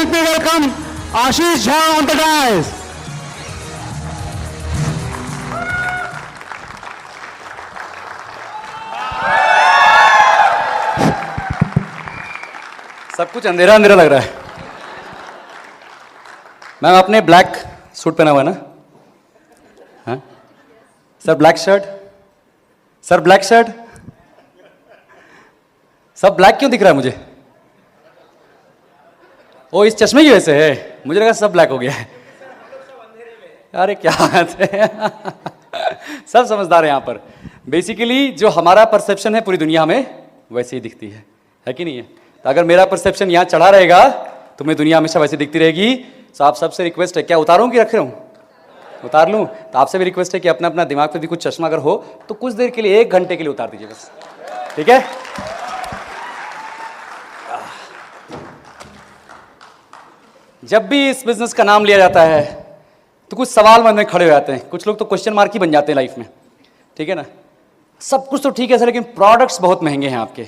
help me welcome Ashish Jha on the dais. सब कुछ अंधेरा अंधेरा लग रहा है। मैम आपने ब्लैक सूट पहना हुआ है ना? हाँ sir, black shirt. Sir black shirt, सब ब्लैक क्यों दिख रहा है मुझे? ओ इस चश्मे की वजह से है, मुझे लगा सब ब्लैक हो गया है। अरे क्या बात है। सब समझदार है यहाँ पर। बेसिकली जो हमारा परसेप्शन है पूरी दुनिया में वैसे ही दिखती है कि नहीं है? तो अगर मेरा परसेप्शन यहाँ चढ़ा रहेगा तो मैं दुनिया हमेशा वैसे दिखती रहेगी। तो आप सबसे रिक्वेस्ट है, क्या उतारूं कि रख रहा हूँ? उतार लूँ? तो आपसे भी रिक्वेस्ट है कि अपना अपना दिमाग पे भी कुछ चश्मा अगर हो तो कुछ देर के लिए, 1 घंटे के लिए उतार दीजिए बस, ठीक है? जब भी इस बिजनेस का नाम लिया जाता है तो कुछ सवाल मन में खड़े हो जाते हैं। कुछ लोग तो क्वेश्चन मार्क ही बन जाते हैं लाइफ में, ठीक है ना? सब कुछ तो ठीक है सर, लेकिन प्रोडक्ट्स बहुत महंगे हैं आपके।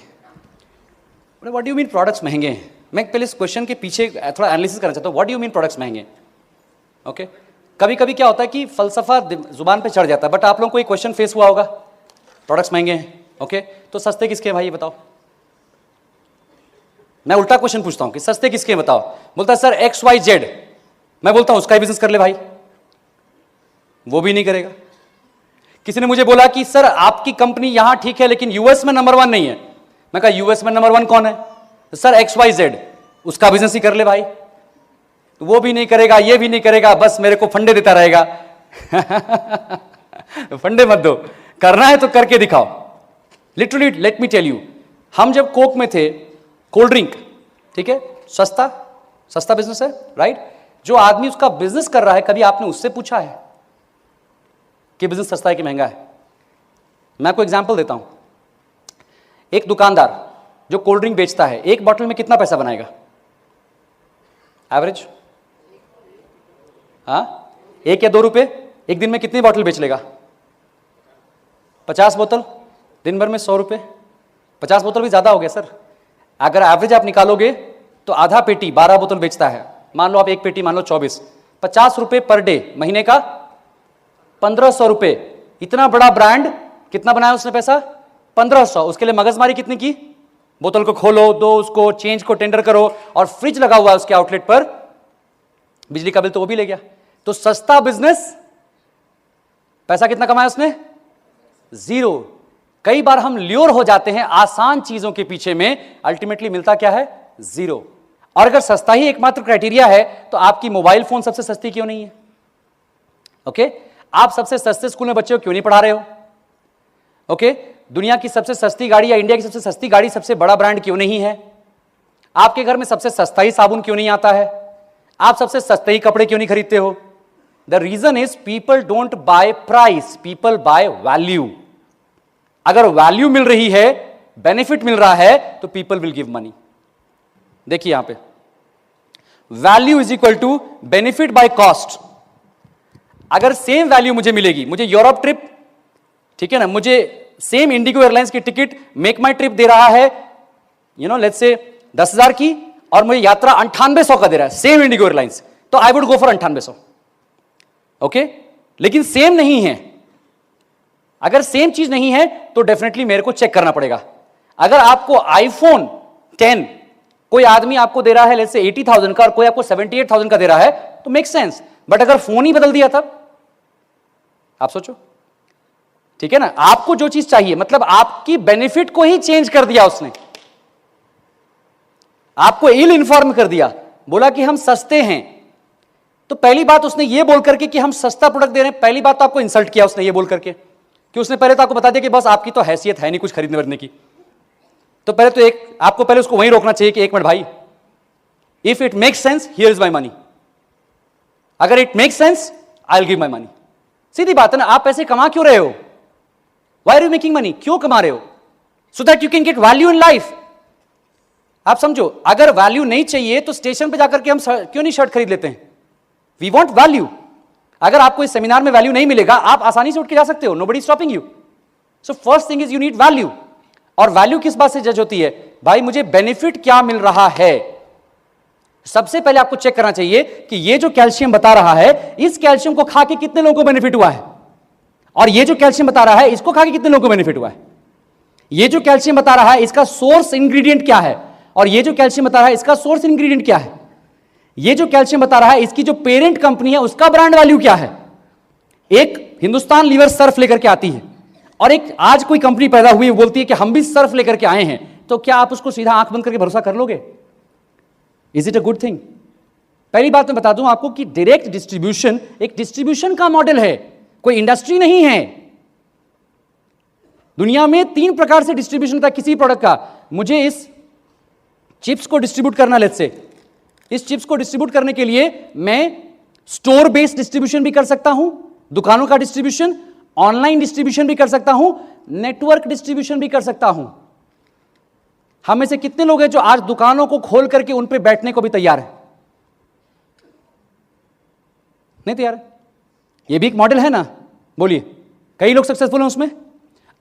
What do you mean products महंगे हैं? मैं पहले इस क्वेश्चन के पीछे थोड़ा एनालिसिस करना चाहता हूँ। What do you mean products महंगे? ओके, कभी कभी क्या होता है कि फलसफा जुबान पे चढ़ जाता है, बट आप लोगों को एक क्वेश्चन फेस हुआ होगा, प्रोडक्ट्स महंगे हैं, ओके, तो सस्ते किसके हैं भाई, ये बताओ। मैं उल्टा क्वेश्चन पूछता हूँ कि सस्ते किसके हैं बताओ। बोलता है सर XYZ। मैं बोलता हूँ उसका ही बिजनेस कर ले भाई, वो भी नहीं करेगा। किसी ने मुझे बोला कि सर आपकी कंपनी यहां ठीक है लेकिन यूएस में नंबर 1 नहीं है। मैं कहा यूएस में नंबर 1 कौन है? तो सर XYZ, उसका बिजनेस ही कर ले भाई। तो वो भी नहीं करेगा, ये भी नहीं करेगा, बस मेरे को फंडे देता रहेगा। फंडे मत दो, करना है तो करके दिखाओ। Literally let me tell you, हम जब कोक में थे, कोल्ड ड्रिंक, ठीक है, सस्ता बिजनेस है, राइट? जो आदमी उसका बिजनेस कर रहा है, कभी आपने उससे पूछा है कि बिजनेस सस्ता है कि महंगा है? मैं आपको एग्जांपल देता हूं। एक दुकानदार जो कोल्ड ड्रिंक बेचता है, एक बॉटल में कितना पैसा बनाएगा एवरेज? हाँ, 1 या 2 रुपए। एक दिन में कितनी बॉटल बेच लेगा? 50 बोतल। दिन भर में 100 रुपए। 50 बोतल भी ज्यादा हो गया सर। अगर एवरेज आप निकालोगे तो आधा पेटी 12 बोतल बेचता है। मान लो आप एक पेटी मान लो 24, 50 रुपए पर डे, महीने का 1500 रुपए। इतना बड़ा ब्रांड, कितना बनाया उसने पैसा? 1500। उसके लिए मगजमारी कितनी की? बोतल को खोलो, दो उसको, चेंज को टेंडर करो, और फ्रिज लगा हुआ है उसके आउटलेट पर, बिजली का बिल तो वो भी ले गया। तो सस्ता बिजनेस, पैसा कितना कमाया उसने? 0। कई बार हम ल्योर हो जाते हैं आसान चीजों के पीछे में, अल्टीमेटली मिलता क्या है? 0। और अगर सस्ता ही एकमात्र क्राइटेरिया है तो आपकी मोबाइल फोन सबसे सस्ती क्यों नहीं है? ओके, आप सबसे सस्ते स्कूल में बच्चों को क्यों नहीं पढ़ा रहे हो? ओके, दुनिया की सबसे सस्ती गाड़ी या इंडिया की सबसे सस्ती गाड़ी सबसे बड़ा ब्रांड क्यों नहीं है? आपके घर में सबसे सस्ता ही साबुन क्यों नहीं आता है? आप सबसे सस्ते ही कपड़े क्यों नहीं खरीदते हो? The reason is people don't buy price, people buy value. अगर वैल्यू मिल रही है, बेनिफिट मिल रहा है, तो पीपल विल गिव मनी। देखिए यहां पे value is equal to benefit by cost. अगर सेम वैल्यू मुझे मिलेगी, मुझे यूरोप ट्रिप, ठीक है ना, मुझे सेम इंडिगो एयरलाइंस की टिकट मेक माई ट्रिप दे रहा है, लेट्स से 10,000 की, और मुझे यात्रा 9800 का दे रहा है, सेम इंडिगो एयरलाइंस, तो I would go for 9800। Okay, लेकिन सेम नहीं है। अगर सेम चीज नहीं है तो डेफिनेटली मेरे को चेक करना पड़ेगा। अगर आपको आईफोन 10 कोई आदमी आपको दे रहा है लेट्स से 80,000 का, और कोई आपको 78,000 का दे रहा है, तो मेक सेंस। बट अगर फोन ही बदल दिया तब आप सोचो, ठीक है ना? आपको जो चीज चाहिए, मतलब आपकी बेनिफिट को ही चेंज कर दिया उसने, आपको इल इन्फॉर्म कर दिया, बोला कि हम सस्ते हैं। तो पहली बात उसने ये बोल करके कि हम सस्ता प्रोडक्ट दे रहे हैं, पहली बात तो आपको इंसल्ट किया उसने ये बोल करके कि उसने पहले तो आपको बता दिया कि बस आपकी तो हैसियत है नहीं कुछ खरीदने वरने की। तो पहले तो आपको पहले उसको वहीं रोकना चाहिए कि 1 मिनट भाई, if it makes sense here is my money, अगर it makes sense I will give my money. सीधी बात है ना। आप पैसे कमा क्यों रहे हो? Why are you making money? क्यों कमा रहे हो? So that you can get value in life. आप समझो, अगर वैल्यू नहीं चाहिए तो स्टेशन पे जाकर के हम क्यों नहीं शर्ट खरीद लेते हैं? We want value. अगर आपको इस सेमिनार में वैल्यू नहीं मिलेगा, आप आसानी से उठ के जा सकते हो, nobody stopping you. So first thing is you need value. और वैल्यू किस बात से जज होती है? भाई मुझे बेनिफिट क्या मिल रहा है। सबसे पहले आपको चेक करना चाहिए कि ये जो कैल्शियम बता रहा है, इस कैल्शियम को खा के कितने लोगों को बेनिफिट हुआ है, और ये जो कैल्शियम बता रहा है इसको खा के कितने लोगों को बेनिफिट हुआ है। ये जो कैल्शियम बता रहा है इसका सोर्स इंग्रेडिएंट क्या है, और ये जो कैल्शियम बता रहा है इसका सोर्स इंग्रेडिएंट क्या है। ये जो कैल्शियम बता रहा है इसकी जो पेरेंट कंपनी है उसका ब्रांड वैल्यू क्या है। एक हिंदुस्तान लीवर सर्फ लेकर के आती है, और एक आज कोई कंपनी पैदा हुई बोलती है कि हम भी सर्फ लेकर के आए हैं, तो क्या आप उसको सीधा आंख बंद करके भरोसा कर लोगे? Is it a good thing? पहली बात मैं बता दूं आपको कि डायरेक्ट डिस्ट्रीब्यूशन एक डिस्ट्रीब्यूशन का मॉडल है, कोई इंडस्ट्री नहीं है। दुनिया में 3 प्रकार से डिस्ट्रीब्यूशन होता है किसी प्रोडक्ट का। मुझे इस चिप्स को डिस्ट्रीब्यूट करना, लेट्स से इस चिप्स को डिस्ट्रीब्यूट करने के लिए मैं स्टोर बेस्ड डिस्ट्रीब्यूशन भी कर सकता हूं, दुकानों का डिस्ट्रीब्यूशन, ऑनलाइन डिस्ट्रीब्यूशन भी कर सकता हूं, नेटवर्क डिस्ट्रीब्यूशन भी कर सकता हूं। हम में से कितने लोग हैं जो आज दुकानों को खोल करके उन पे बैठने को भी तैयार है? नहीं तैयार है? ये भी एक मॉडल है ना, बोलिए। कई लोग सक्सेसफुल हैं उसमें।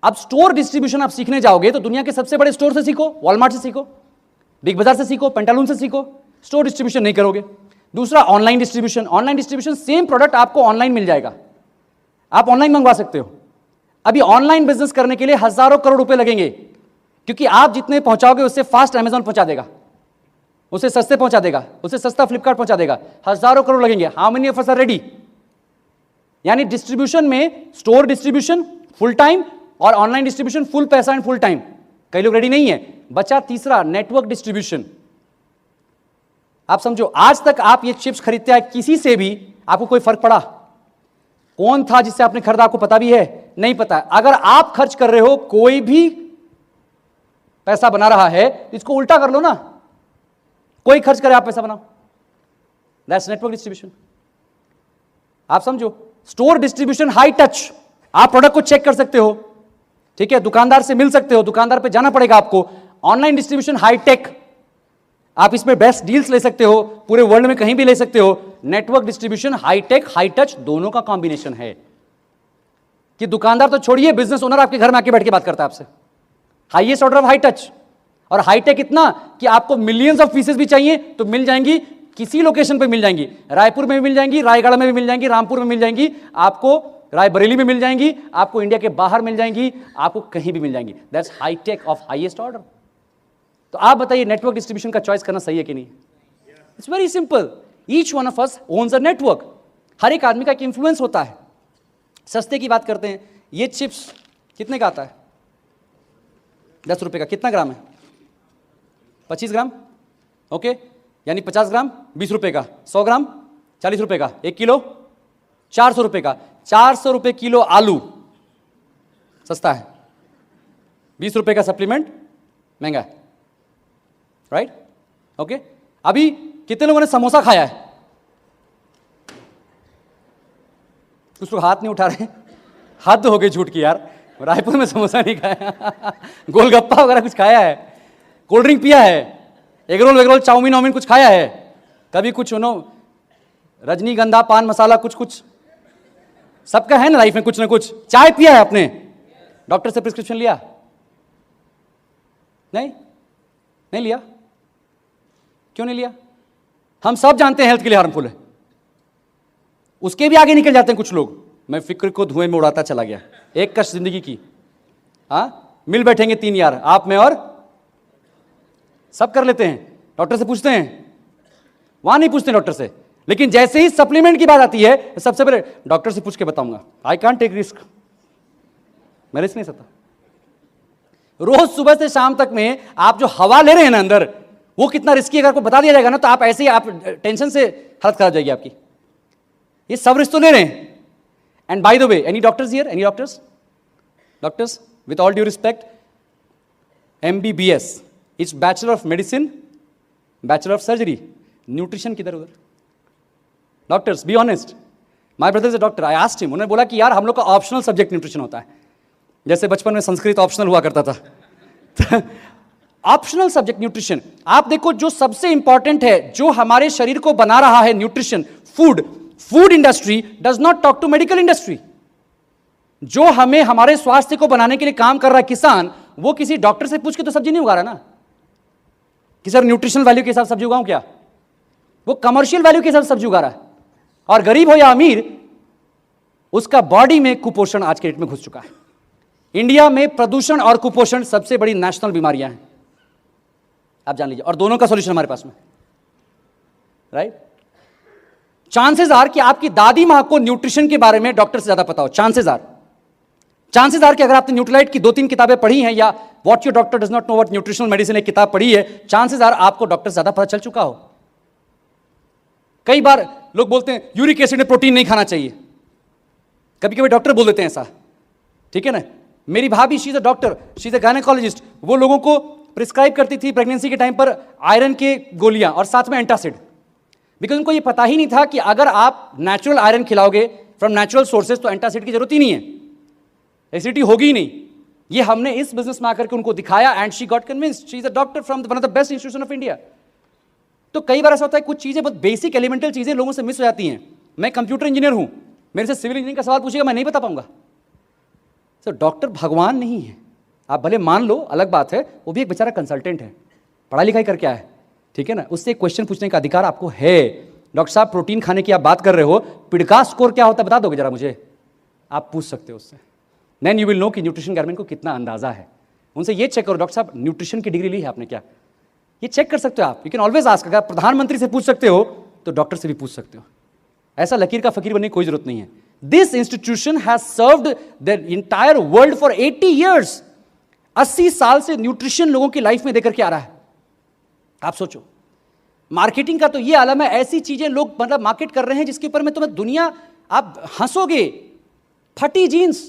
अब स्टोर डिस्ट्रीब्यूशन आप सीखने जाओगे तो दुनिया के सबसे बड़े स्टोर से सीखो, वॉलमार्ट से सीखो, बिग बाजार से सीखो, पेंटालून से सीखो। स्टोर डिस्ट्रीब्यूशन नहीं करोगे। दूसरा online distribution. Online distribution, same product आपको ऑनलाइन मिल जाएगा, आप ऑनलाइन मंगवा सकते हो। अभी ऑनलाइन बिजनेस करने के लिए हजारों करोड़ रुपए लगेंगे, क्योंकि आप जितने पहुंचाओगे उससे फास्ट अमेजॉन पहुंचा देगा, उससे सस्ते पहुंचा देगा, उससे सस्ता फ्लिपकार्ट पहुंचा देगा। हजारों करोड़ लगेंगे। How many of us are ready? यानी डिस्ट्रीब्यूशन में स्टोर डिस्ट्रीब्यूशन फुल टाइम और ऑनलाइन डिस्ट्रीब्यूशन फुल पैसा एंड फुल टाइम। कई लोग रेडी नहीं है। बचा तीसरा, नेटवर्क डिस्ट्रीब्यूशन। आप समझो, आज तक आप ये चिप्स खरीदते हैं किसी से भी, आपको कोई फर्क पड़ा? कौन था जिससे आपने खरीदा, आपको पता भी है? नहीं पता। अगर आप खर्च कर रहे हो, कोई भी पैसा बना रहा है, इसको उल्टा कर लो ना, कोई खर्च करे आप पैसा बनाओ। That's network distribution. आप समझो, स्टोर डिस्ट्रीब्यूशन हाई टच, आप प्रोडक्ट को चेक कर सकते हो, ठीक है, दुकानदार से मिल सकते हो, दुकानदार पे जाना पड़ेगा आपको। ऑनलाइन डिस्ट्रीब्यूशन हाई टेक, आप इसमें बेस्ट डील्स ले सकते हो, पूरे वर्ल्ड में कहीं भी ले सकते हो। Network distribution high tech high touch, दोनों का कॉम्बिनेशन है कि दुकानदार तो छोड़िए, बिजनेस ओनर आपके घर में आके बैठ के बात करता है आपसे। Highest order of high touch और हाई टेक इतना कि आपको मिलियंस ऑफ पीसेस भी चाहिए तो मिल जाएंगी, किसी लोकेशन पे मिल जाएंगी। रायपुर में भी मिल जाएंगी, रायगढ़ में भी मिल जाएंगी, रामपुर में मिल जाएंगी, आपको रायबरेली में मिल जाएंगी, आपको इंडिया के बाहर मिल जाएंगी, आपको कहीं भी मिल जाएंगी। That's high tech of highest order. तो आप बताइए, नेटवर्क डिस्ट्रीब्यूशन का चॉइस करना सही है कि नहीं? It's very simple. Each one of us owns a network. हर एक आदमी का एक इन्फ्लुएंस होता है। सस्ते की बात करते हैं, ये चिप्स कितने का आता है? 10 रुपए का। कितना ग्राम है? 25 ग्राम। ओके, यानी 50 ग्राम 20 रुपए का, 100 ग्राम 40 रुपए का, 1 किलो 400 रुपए का। 400 रुपए किलो आलू सस्ता है, 20 रुपए का सप्लीमेंट महंगा है, राइट? ओके, अभी कितने लोगों ने समोसा खाया है? कुछ लोग हाथ नहीं उठा रहे। हद हो गई झूठ की यार, रायपुर में समोसा नहीं खाया। गोलगप्पा वगैरह कुछ खाया है, कोल्ड ड्रिंक पिया है, एग रोल चाउमीन वाउमीन कुछ खाया है, कभी कुछ रजनीगंधा पान मसाला कुछ कुछ सबका है ना लाइफ में, कुछ ना कुछ। चाय पिया है आपने? डॉक्टर से प्रिस्क्रिप्शन लिया? नहीं लिया। क्यों नहीं लिया? हम सब जानते हैं हेल्थ के लिए हार्मफुल है, उसके भी आगे निकल जाते हैं कुछ लोग। मैं फिक्र को धुएं में उड़ाता चला गया, एक कश जिंदगी की। मिल बैठेंगे 3 यार, आप में, और सब कर लेते हैं। डॉक्टर से पूछते हैं? वहां नहीं पूछते डॉक्टर से, लेकिन जैसे ही सप्लीमेंट की बात आती है सबसे पहले डॉक्टर से पूछ के बताऊंगा। आई कांट टेक रिस्क, मैं रिस्क नहीं सकता। रोज सुबह से शाम तक में आप जो हवा ले रहे हैं ना अंदर, वो कितना रिस्की है, अगर आपको बता दिया जाएगा ना तो आप ऐसे ही, आप टेंशन से हालत खराब जाएगी आपकी। ये सब रिस्क तो ले रहे हैं। And by the way, any doctors here? Any doctors with all due respect, MBBS it's bachelor of medicine, bachelor of surgery. Nutrition किधर उधर? Doctors, be honest. My brother is a doctor, I asked him, उन्होंने बोला कि यार हम लोग का optional subject nutrition होता है, जैसे बचपन में संस्कृत ऑप्शनल हुआ करता था। Optional subject nutrition. आप देखो, जो सबसे इंपॉर्टेंट है, जो हमारे शरीर को बना रहा है, nutrition, food industry does not talk to medical industry. जो हमें हमारे स्वास्थ्य को बनाने के लिए काम कर रहा है किसान, वो किसी डॉक्टर से पूछ के तो सब्जी नहीं उगा रहा ना कि सर न्यूट्रिशनल वैल्यू के हिसाब से सब्जी उगाऊं क्या? वो कमर्शियल वैल्यू के हिसाब से सब्जी उगा रहा है, और गरीब हो या अमीर, उसका बॉडी में कुपोषण आज के डेट में घुस चुका है। इंडिया में प्रदूषण और कुपोषण सबसे बड़ी नेशनल बीमारियां हैं, आप जान लीजिए, और दोनों का सॉल्यूशन हमारे पास में, राइट। चांसेस आर कि आपकी दादी मां को न्यूट्रिशन के बारे में डॉक्टर से ज्यादा पता हो, चांसेस आर कि अगर आपने न्यूट्रीलाइट की 2-3 किताबें पढ़ी हैं, या what your doctor does not know what nutritional medicine एक किताब पढ़ी है, चांसेस आर आपको डॉक्टर से ज्यादा पता चल चुका हो। कई बार लोग बोलते हैं यूरिक एसिड में प्रोटीन नहीं खाना चाहिए, कभी कभी डॉक्टर बोल देते हैं ऐसा, ठीक है ना। मेरी भाभी, she is a doctor, she is a gynaecologist, वो लोगों को प्रिस्क्राइब करती थी प्रेगनेंसी के टाइम पर आयरन के गोलियां और साथ में एंटासिड, बिकॉज उनको ये पता ही नहीं था कि अगर आप नेचुरल आयरन खिलाओगे फ्रॉम नेचुरल सोर्सेज तो एंटासिड की जरूरत ही नहीं है, एसिडिटी होगी ही नहीं। ये हमने इस बिजनेस में आकर के उनको दिखाया, and she got convinced, she is a doctor from one of the best institution of India. तो कई बार ऐसा होता है कुछ चीजें बहुत बेसिक एलिमेंटल चीजें लोगों से मिस हो जाती हैं। मैं कंप्यूटर इंजीनियर हूं, मेरे से सिविल इंजीनियरिंग का सवाल पूछेगा, मैं नहीं बता पाऊंगा। तो डॉक्टर भगवान नहीं है, आप भले मान लो, अलग बात है, वो भी एक बेचारा कंसल्टेंट है, पढ़ाई लिखाई करके आया है, ठीक है ना, उससे एक क्वेश्चन पूछने का अधिकार आपको है। डॉक्टर साहब प्रोटीन खाने की आप बात कर रहे हो, पिडका स्कोर क्या होता है बता दोगे जरा मुझे, आप पूछ सकते हो उससे, देन यू विल नो कि न्यूट्रिशन गारमेंट को कितना अंदाजा है। उनसे ये चेक करो, डॉक्टर साहब न्यूट्रिशन की डिग्री ली है आपने क्या, ये चेक कर सकते हो आप। यू कैन ऑलवेज आस्क, अगर प्रधानमंत्री से पूछ सकते हो तो डॉक्टर से भी पूछ सकते हो। ऐसा लकीर का फकीर बनने की कोई जरूरत नहीं है। This institution has served the entire world for 80 years. 80 साल से न्यूट्रिशन लोगों की लाइफ में देकर के आ रहा है। आप सोचो, मार्केटिंग का तो ये आलम है, ऐसी चीजें लोग मतलब मार्केट कर रहे हैं जिसके ऊपर में तुम्हें दुनिया, आप हंसोगे, फटी जीन्स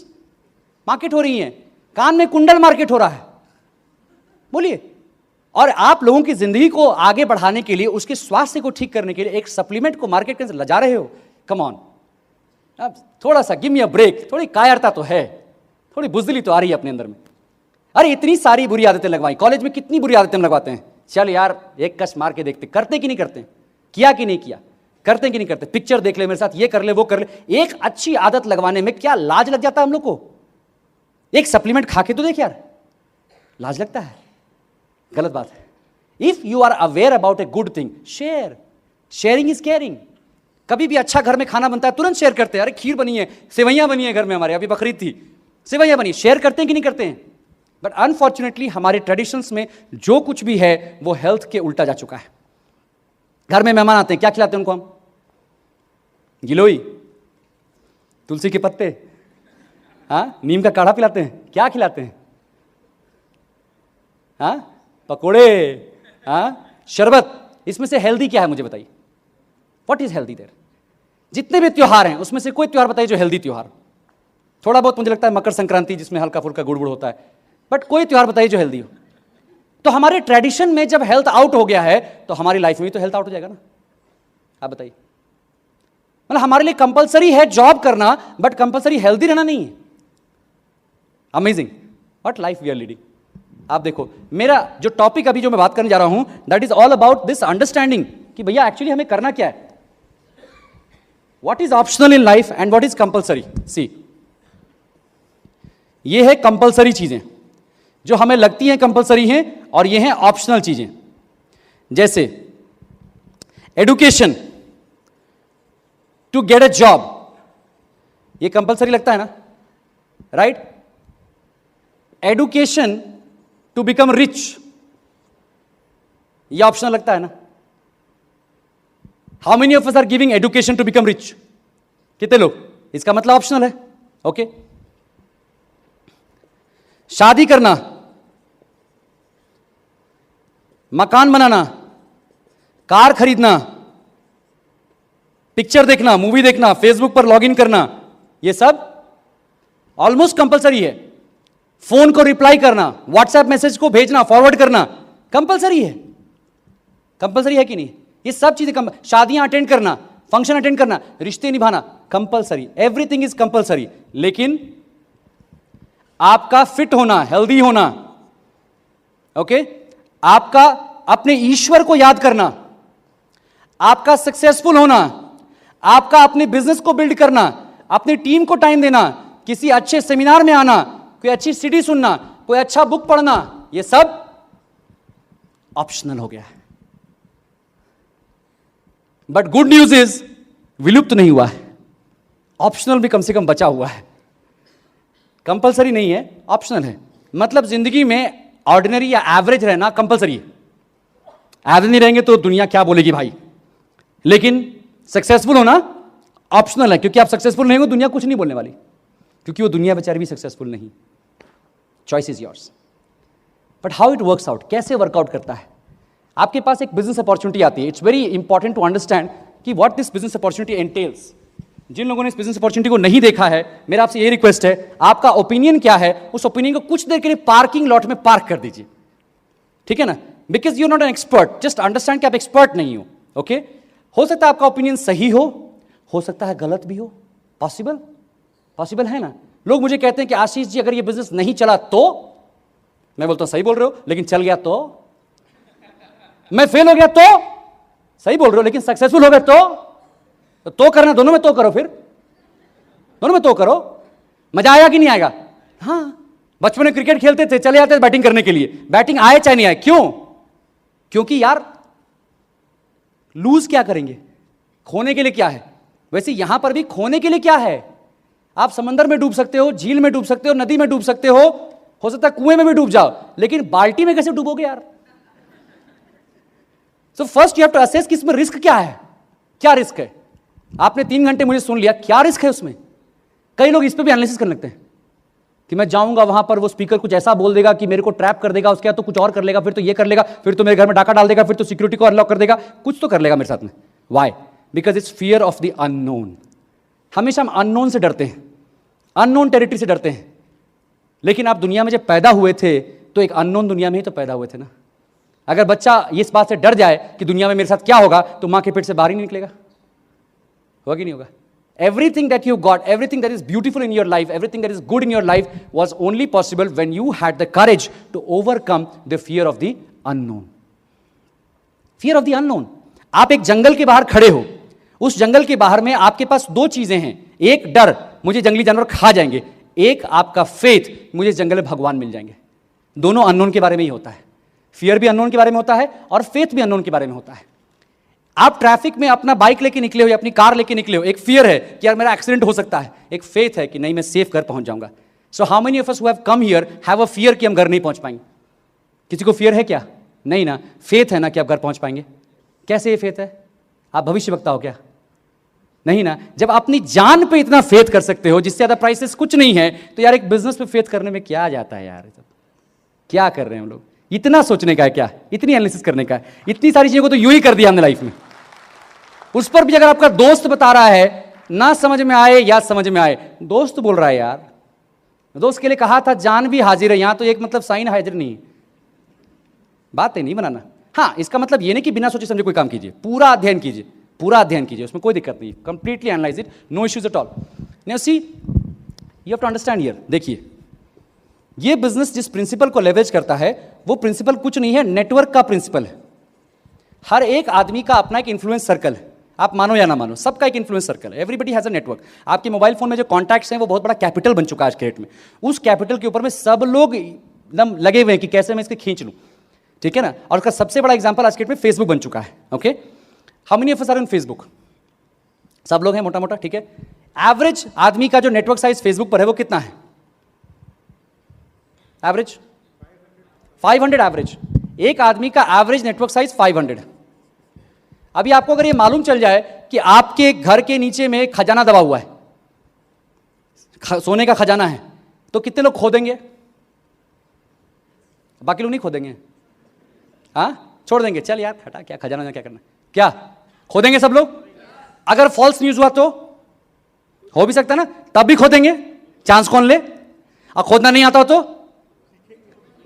मार्केट हो रही हैं, कान में कुंडल मार्केट हो रहा है, बोलिए। और आप लोगों की जिंदगी को आगे बढ़ाने के लिए, उसके स्वास्थ्य को ठीक करने के लिए एक सप्लीमेंट को मार्केट के अंदर ला रहे हो। कम ऑन, अब थोड़ा सा गिव मी अ ब्रेक, थोड़ी कायरता तो है, थोड़ी बुजदिली तो आ रही है अपने अंदर में। अरे इतनी सारी बुरी आदतें लगवाई, कॉलेज में कितनी बुरी आदतें लगवाते हैं, चल यार एक कश मार के देखते, करते कि नहीं करते, किया कि नहीं किया, करते कि नहीं करते, पिक्चर देख ले मेरे साथ, ये कर ले वो कर ले। एक अच्छी आदत लगवाने में क्या लाज लग जाता है हम लोग को? एक सप्लीमेंट खा के तो देख यार, लाज लगता है, गलत बात है। If you are aware about a good thing, share, sharing is caring. कभी भी अच्छा घर में खाना बनता है तुरंत शेयर करते हैं, अरे खीर बनी है, सेवैयां बनी है घर में, हमारे अभी बकरीद थी, सेवैयां बनी, शेयर करते हैं कि नहीं करते हैं? बट अनफॉर्चुनेटली हमारे ट्रेडिशंस में जो कुछ भी है वो हेल्थ के उल्टा जा चुका है। घर में मेहमान आते हैं, क्या खिलाते हैं उनको हम? गिलोई, तुलसी के पत्ते, हाँ, नीम का काढ़ा पिलाते हैं, क्या खिलाते हैं? हाँ, पकोड़े, हाँ, शरबत। इसमें से हेल्दी क्या है मुझे बताइए? What is healthy there? जितने भी त्योहार हैं उसमें से कोई त्योहार बताइए जो हेल्दी त्योहार। थोड़ा बहुत मुझे लगता है मकर संक्रांति जिसमें हल्का फुल्का गुड़ गुड़ होता है, बट कोई त्योहार बताइए जो हेल्दी हो। तो हमारे ट्रेडिशन में जब हेल्थ आउट हो गया है तो हमारी लाइफ में भी तो हेल्थ आउट हो जाएगा ना। आप बताइए, मतलब हमारे लिए कंपलसरी है जॉब करना, बट कंपलसरी हेल्दी रहना नहीं है। Amazing what life we are leading. आप देखो, मेरा जो टॉपिक अभी जो मैं बात करने जा रहा हूं, that is all about this understanding कि भैया एक्चुअली हमें करना क्या है, what is optional in life and what is compulsory. See, ये है कंपलसरी चीजें जो हमें लगती हैं कंपलसरी हैं, और ये हैं ऑप्शनल चीजें, जैसे education, to get a job, ये कंपलसरी लगता है ना, right? Education to become rich, ये ऑप्शनल लगता है ना। How many of us are giving education to become rich? कितने लोग? इसका मतलब ऑप्शनल है, ओके। शादी करना, मकान बनाना, कार खरीदना, पिक्चर देखना, मूवी देखना, फेसबुक पर लॉगिन करना, ये सब ऑलमोस्ट कंपलसरी है। फोन को रिप्लाई करना, व्हाट्सएप मैसेज को भेजना, फॉरवर्ड करना, कंपलसरी है। कंपलसरी है कि नहीं? ये सब चीजें, शादियां अटेंड करना, फंक्शन अटेंड करना, रिश्ते निभाना, कंपलसरी, एवरीथिंग इज कंपलसरी। लेकिन आपका फिट होना, हेल्दी होना, ओके, आपका अपने ईश्वर को याद करना, आपका सक्सेसफुल होना, आपका अपने बिजनेस को बिल्ड करना, अपनी टीम को टाइम देना, किसी अच्छे सेमिनार में आना, कोई अच्छी सीडी सुनना, कोई अच्छा बुक पढ़ना, ये सब ऑप्शनल हो गया है। बट गुड न्यूज इज विलुप्त नहीं हुआ है, ऑप्शनल भी कम से कम बचा हुआ है। कंपलसरी नहीं है, ऑप्शनल है। मतलब जिंदगी में ऑर्डिनरी या एवरेज रहना कंपलसरी है। एवरेज नहीं रहेंगे तो दुनिया क्या बोलेगी भाई, लेकिन सक्सेसफुल होना ऑप्शनल है, क्योंकि आप सक्सेसफुल नहीं हो दुनिया कुछ नहीं बोलने वाली, क्योंकि वो दुनिया बेचारी भी सक्सेसफुल नहीं। Choice is yours. But how it works out, कैसे वर्कआउट करता है? आपके पास एक बिजनेस अपॉर्चुनिटी आती है। It's very important to understand कि what this business opportunity entails. जिन लोगों ने इस बिजनेस अपॉर्चुनिटी को नहीं देखा है, मेरा आपसे ये रिक्वेस्ट है, आपका ओपिनियन क्या है, उस ओपिनियन को कुछ देर के लिए पार्किंग लॉट में पार्क कर दीजिए, ठीक है ना? Because you are not an expert, just understand कि आप एक्सपर्ट नहीं हो। ओके हो सकता है आपका ओपिनियन सही हो सकता है गलत भी हो, पॉसिबल है ना? लोग मुझे कहते हैं कि आशीष जी अगर ये बिजनेस नहीं चला तो, मैं बोलता हूं सही बोल रहे हो, लेकिन चल गया तो, मैं फेल हो गया तो, सही बोल रहे हो, लेकिन सक्सेसफुल हो गए तो करना, दोनों में तो करो, फिर दोनों में तो करो। मजा आएगा कि नहीं आएगा? हाँ, बचपन में क्रिकेट खेलते थे, चले जाते थे बैटिंग करने के लिए, बैटिंग आए चाहे नहीं आए, क्यों? क्योंकि यार लूज क्या करेंगे, खोने के लिए क्या है? वैसे यहां पर भी खोने के लिए क्या है? आप समंदर में डूब सकते हो, झील में डूब सकते हो, नदी में डूब सकते हो सकता है कुएं में भी डूब जाओ, लेकिन बाल्टी में कैसे डूबोगे यार? So first you have to assess कि इसमें रिस्क क्या है, क्या रिस्क है। आपने 3 घंटे मुझे सुन लिया, क्या रिस्क है उसमें? कई लोग इस पे भी एनालिसिस करने लगते हैं कि मैं जाऊंगा वहां पर, वो स्पीकर कुछ ऐसा बोल देगा कि मेरे को ट्रैप कर देगा, उसके बाद तो कुछ और कर लेगा, फिर तो ये कर लेगा, फिर तो मेरे घर में डाका डाल देगा, फिर तो सिक्योरिटी को अनलॉक कर देगा, कुछ तो कर लेगा मेरे साथ में। Why? Because it's fear of the unknown. हमेशा हम अननोन से डरते हैं, अननोन टेरिटरी से डरते हैं। लेकिन आप दुनिया में जब पैदा हुए थे तो एक अननोन दुनिया में ही तो पैदा हुए थे ना। अगर बच्चा इस बात से डर जाए कि दुनिया में मेरे साथ क्या होगा, तो मां के पेट से बाहर ही नहीं निकलेगा, होगा कि नहीं होगा? Everything that you got, everything that is beautiful in your life, everything that is good in your life was only possible when you had the courage to overcome the fear of the unknown. Fear of the unknown. आप एक जंगल के बाहर खड़े हो, उस जंगल के बाहर में आपके पास 2 चीजें हैं, एक डर मुझे जंगली जानवर खा जाएंगे, एक आपका फेथ मुझे जंगल में भगवान मिल जाएंगे। दोनों अननोन के बारे में ही होता है। फियर भी अननोन के बारे में होता है और फेथ भी अननोन के बारे में होता है। आप ट्रैफिक में अपना बाइक लेके निकले हो या अपनी कार लेके निकले हो, एक फियर है कि यार मेरा एक्सीडेंट हो सकता है, एक फेथ है कि नहीं मैं सेफ घर पहुंच जाऊंगा। So how many of us who have come here have a fear कि हम घर नहीं पहुंच पाएंगे? किसी को फियर है क्या? नहीं ना। फेथ है ना कि आप घर पहुंच पाएंगे। कैसे ये फेथ है? आप भविष्य वक्ता हो क्या? नहीं ना। जब अपनी जान पे इतना फेथ कर सकते हो जिससे ज्यादा प्राइसेस कुछ नहीं है, तो यार एक बिजनेस पे फेथ करने में क्या जाता है यार? क्या कर रहे हैं हम लोग? इतना सोचने का है क्या? इतनी एनालिसिस करने का है? इतनी सारी चीजों को तो यूं ही कर दिया हमने लाइफ में। उस पर भी अगर आपका दोस्त बता रहा है, ना समझ में आए या समझ में आए, दोस्त बोल रहा है यार, दोस्त के लिए कहा था जान भी हाजिर है, यहां तो एक मतलब साइन हाजिर नहीं है। बात है नहीं बनाना। हाँ, इसका मतलब ये नहीं कि बिना सोचे समझे कोई काम कीजिए, पूरा अध्ययन कीजिए, पूरा अध्ययन कीजिए, उसमें कोई दिक्कत नहीं, completely analyse it, no issues at all. Now see, you have to understand here. देखिए, ये बिजनेस जिस प्रिंसिपल को लेवरेज करता है, वो प्रिंसिपल कुछ नहीं है, नेटवर्क का प्रिंसिपल है। हर एक आदमी का अपना एक इन्फ्लुएंस सर्कल है, आप मानो या ना मानो, सबका एक इन्फ्लुएंस सर्कल है। Everybody has a network. आपके मोबाइल फोन में जो कॉन्टैक्ट्स हैं वो बहुत बड़ा कैपिटल बन चुका है आज के डेट में। उस कैपिटल के ऊपर में सब लोग एकदम लगे हुए हैं कि कैसे मैं इसके खींच लूं, ठीक है ना। और उसका सबसे बड़ा एग्जांपल आज के डेट में फेसबुक बन चुका है। Okay, how many of us are on Facebook? सब लोग हैं मोटा मोटा, ठीक है। एवरेज आदमी का जो नेटवर्क साइज फेसबुक पर है वो कितना है? Average 500 average. एक आदमी का एवरेज नेटवर्क साइज 500 है। अभी आपको अगर ये मालूम चल जाए कि आपके घर के नीचे में खजाना दबा हुआ है, सोने का खजाना है, तो कितने लोग खोदेंगे? बाकी लोग नहीं खोदेंगे, हाँ, छोड़ देंगे, चल यार हटा, क्या खजाना क्या करना, क्या खोदेंगे सब लोग? अगर फॉल्स न्यूज हुआ तो हो भी सकता है ना, तब भी खोदेंगे, चांस कौन ले? और खोदना नहीं आता हो तो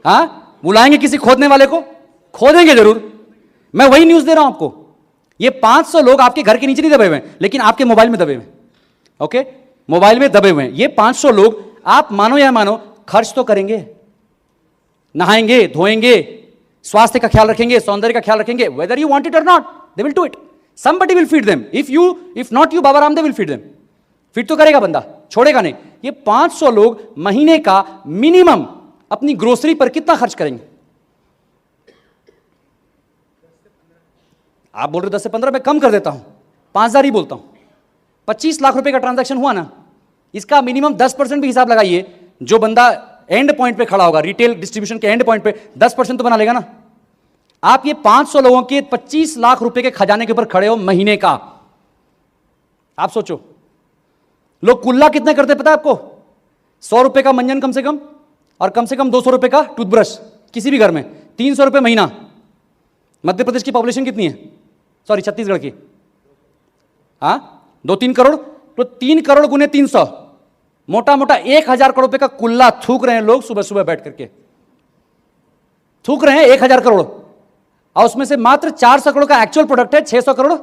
हाँ, बुलाएंगे किसी खोदने वाले को, खोदेंगे जरूर। मैं वही न्यूज दे रहा हूं आपको। ये 500 लोग आपके घर के नीचे नहीं दबे हुए हैं, लेकिन आपके मोबाइल में दबे हुए हैं। ओके, मोबाइल में दबे हुए हैं। ये 500 लोग, आप मानो या मानो, खर्च तो करेंगे, नहाएंगे, धोएंगे, स्वास्थ्य का ख्याल रखेंगे, सौंदर्य का ख्याल रखेंगे। वेदर यू वांट इट और not, they will do it. Somebody will feed them. If not you, Baba Ramdev will feed them. Feed तो करेगा बंदा, छोड़ेगा नहीं। ये 500 लोग महीने का मिनिमम अपनी ग्रोसरी पर कितना खर्च करेंगे? आप बोल रहे हो 10 से 15, मैं कम कर देता हूं, 5,000 ही बोलता हूं। 25 लाख रुपए का ट्रांजैक्शन हुआ ना, इसका मिनिमम 10% भी हिसाब लगाइए। जो बंदा एंड पॉइंट पे खड़ा होगा, रिटेल डिस्ट्रीब्यूशन के एंड पॉइंट पे 10% तो बना लेगा ना। आप ये 500 लोगों के 25 लाख रुपए के खजाने के ऊपर खड़े हो महीने का। आप सोचो, लोग कुल्ला कितने करते पता है आपको? 100 रुपए का मंजन कम से कम 200 रुपए का टूथब्रश किसी भी घर में, 300 रुपए महीना। मध्य प्रदेश की पॉपुलेशन कितनी है? सॉरी, छत्तीसगढ़ की, हाँ 2-3 करोड़, तो 3 करोड़ गुने 300, मोटा मोटा 1,000 करोड़ रुपए का कुल्ला थूक रहे हैं लोग सुबह सुबह बैठ करके, थूक रहे हैं 1,000 करोड़। और उसमें से मात्र 400 करोड़ का एक्चुअल प्रोडक्ट है, 600 करोड़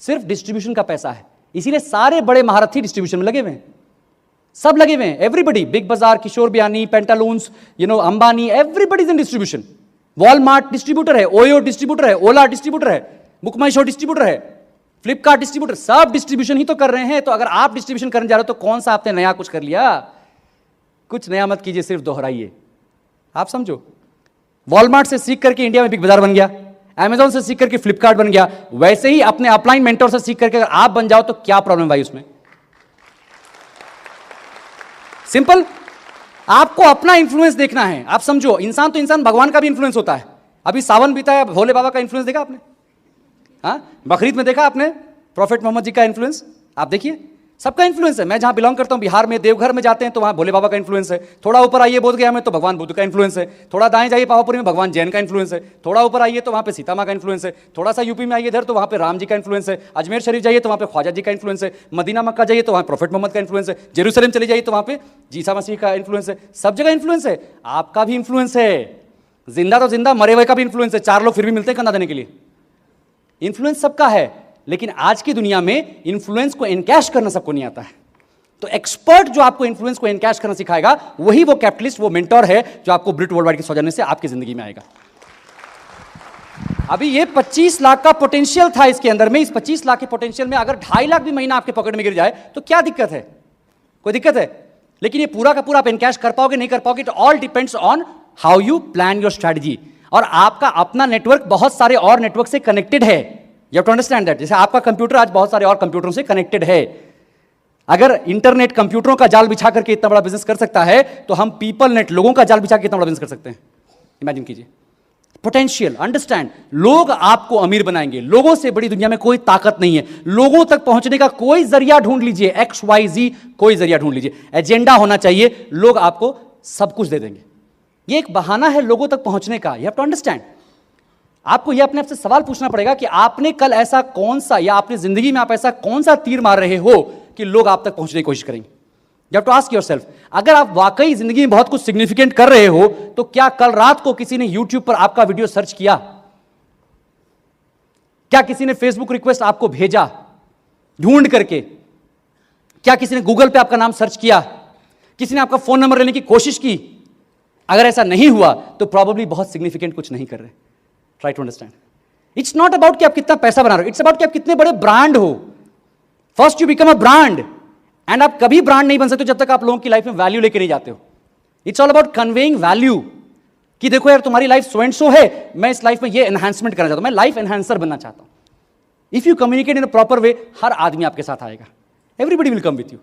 सिर्फ डिस्ट्रीब्यूशन का पैसा है। इसीलिए सारे बड़े महारथी डिस्ट्रीब्यूशन में लगे हुए हैं, सब लगे हुए हैं। Everybody, Big Bazaar, Kishore Biyani, Pantaloons, Ambani, everybody is in distribution. Walmart distributor है, ओयो डिस्ट्रीब्यूटर है, ओला डिस्ट्रीब्यूटर है, बुक माई शो डिस्ट्रीब्यूटर है, फ्लिपकार्ट डिस्ट्रीब्यूटर, सब डिस्ट्रीब्यूशन ही तो कर रहे हैं। तो अगर आप डिस्ट्रीब्यूशन करने जा रहे हो तो कौन सा आपने नया कुछ कर लिया? कुछ नया मत कीजिए, सिर्फ दोहराइए। आप समझो, वॉलमार्ट से सीख करके इंडिया में बिग बाजार बन गया, अमेजॉन से सीख करके फ्लिपकार्ट बन गया, वैसे ही अपने अपलाइन मेंटर से सीख करके अगर आप बन जाओ तो क्या प्रॉब्लम भाई उसमें? सिंपल। आपको अपना इंफ्लुएंस देखना है। आप समझो, इंसान तो इंसान, भगवान का भी इंफ्लुएंस होता है। अभी सावन बीता है, भोले बाबा का इंफ्लुएंस देखा आपने? हाँ, बकरीद में देखा आपने प्रॉफेट मोहम्मद जी का इंफ्लुएंस? आप देखिए, सबका इंफ्लुएंस है। मैं जहां बिलोंग करता हूं बिहार में, देवघर में जाते हैं तो वहां भोले बाबा का इंफ्लुएंस है। थोड़ा ऊपर आइए बोध गया में तो भगवान बुद्ध का इंफ्लुएंस है। थोड़ा दाएं जाइए पावापुरी में भगवान जैन का इंफ्लुएंस है। थोड़ा ऊपर आइए तो वहां पे सीता मां का इंफ्लुएंस है। थोड़ा सा यूपी में आइए इधर तो वहां पे राम जी का इंफ्लुएंस है। अजमेर शरीफ जाइए तो वहां पे ख्वाजा जी का इंफ्लुएंस है। मदीना मक्का जाइए तो वहां प्रॉफेट मोहम्मद का इंफ्लुएंस है। जेरूसलम चले जाइए तो वहां पे ईसा मसीह का इंफ्लुएंस है। सब जगह इंफ्लुएंस है। आपका भी इंफ्लुएंस है। जिंदा तो जिंदा, मरे हुए का भी इंफ्लुएंस है। 4 लोग फिर भी मिलते हैं कंधा देने के लिए। इंफ्लुएंस सबका है, लेकिन आज की दुनिया में इंफ्लुएंस को एनकैश करना सबको नहीं आता है। तो एक्सपर्ट जो आपको इंफ्लुएंस को एनकैश करना सिखाएगा, वही वो कैपिटलिस्ट, वो मेंटोर है जो आपको ब्रिट वर्ल्ड वाइड के सौजन्य से आपकी जिंदगी में आएगा। अभी ये 25 लाख का पोटेंशियल था इसके अंदर में। इस 25 लाख के पोटेंशियल में अगर 2.5 लाख भी महीना आपके पॉकेट में गिर जाए तो क्या दिक्कत है? कोई दिक्कत है? लेकिन ये पूरा का पूरा आप एनकैश कर पाओगे, नहीं कर पाओगे, it all depends on how you plan your strategy. और आपका अपना नेटवर्क बहुत सारे और नेटवर्क से कनेक्टेड है। You have to understand that. जैसे आपका कंप्यूटर आज बहुत सारे और कंप्यूटरों से कनेक्टेड है। अगर इंटरनेट कंप्यूटरों का जाल बिछा करके इतना बड़ा बिजनेस कर सकता है, तो हम पीपल नेट, लोगों का जाल बिछा के इतना बड़ा बिजनेस कर सकते हैं। इमेजिन कीजिए। Potential, understand. लोग आपको अमीर बनाएंगे। लोगों से बड़ी दुनिया में कोई ताकत नहीं है। लोगों तक पहुंचने का कोई जरिया ढूंढ लीजिए, XYZ कोई जरिया ढूंढ लीजिए। एजेंडा होना चाहिए, लोग आपको सब कुछ दे देंगे। ये एक बहाना है लोगों तक पहुंचने का। You have to understand. आपको यह अपने आप से सवाल पूछना पड़ेगा कि आपने कल ऐसा कौन सा, या अपनी जिंदगी में आप ऐसा कौन सा तीर मार रहे हो कि लोग आप तक पहुंचने की कोशिश करेंगे। You have to ask yourself. अगर आप वाकई जिंदगी में बहुत कुछ सिग्निफिकेंट कर रहे हो, तो क्या कल रात को किसी ने YouTube पर आपका वीडियो सर्च किया? क्या किसी ने फेसबुक रिक्वेस्ट आपको भेजा ढूंढ करके? क्या किसी ने गूगल पे आपका नाम सर्च किया? किसी ने आपका फोन नंबर लेने की कोशिश की? अगर ऐसा नहीं हुआ तो प्रॉब्लली बहुत सिग्निफिकेंट कुछ नहीं कर रहे। Try to understand. It's not about कि आप कितना पैसा बना रहे हो, इट्स अबाउट कि आप कितने बड़े ब्रांड हो। First you become a brand, and आप कभी ब्रांड नहीं बन सकते जब तक आप लोगों की लाइफ में वैल्यू लेके नहीं जाते हो। It's all about conveying value, कि देखो यार तुम्हारी लाइफ सो एंड सो है, मैं इस लाइफ में ये एनहांसमेंट करना चाहता हूं, मैं लाइफ एनहांसर बनना चाहता हूं। If you communicate in a proper way, हर आदमी आपके साथ आएगा। Everybody will come with you.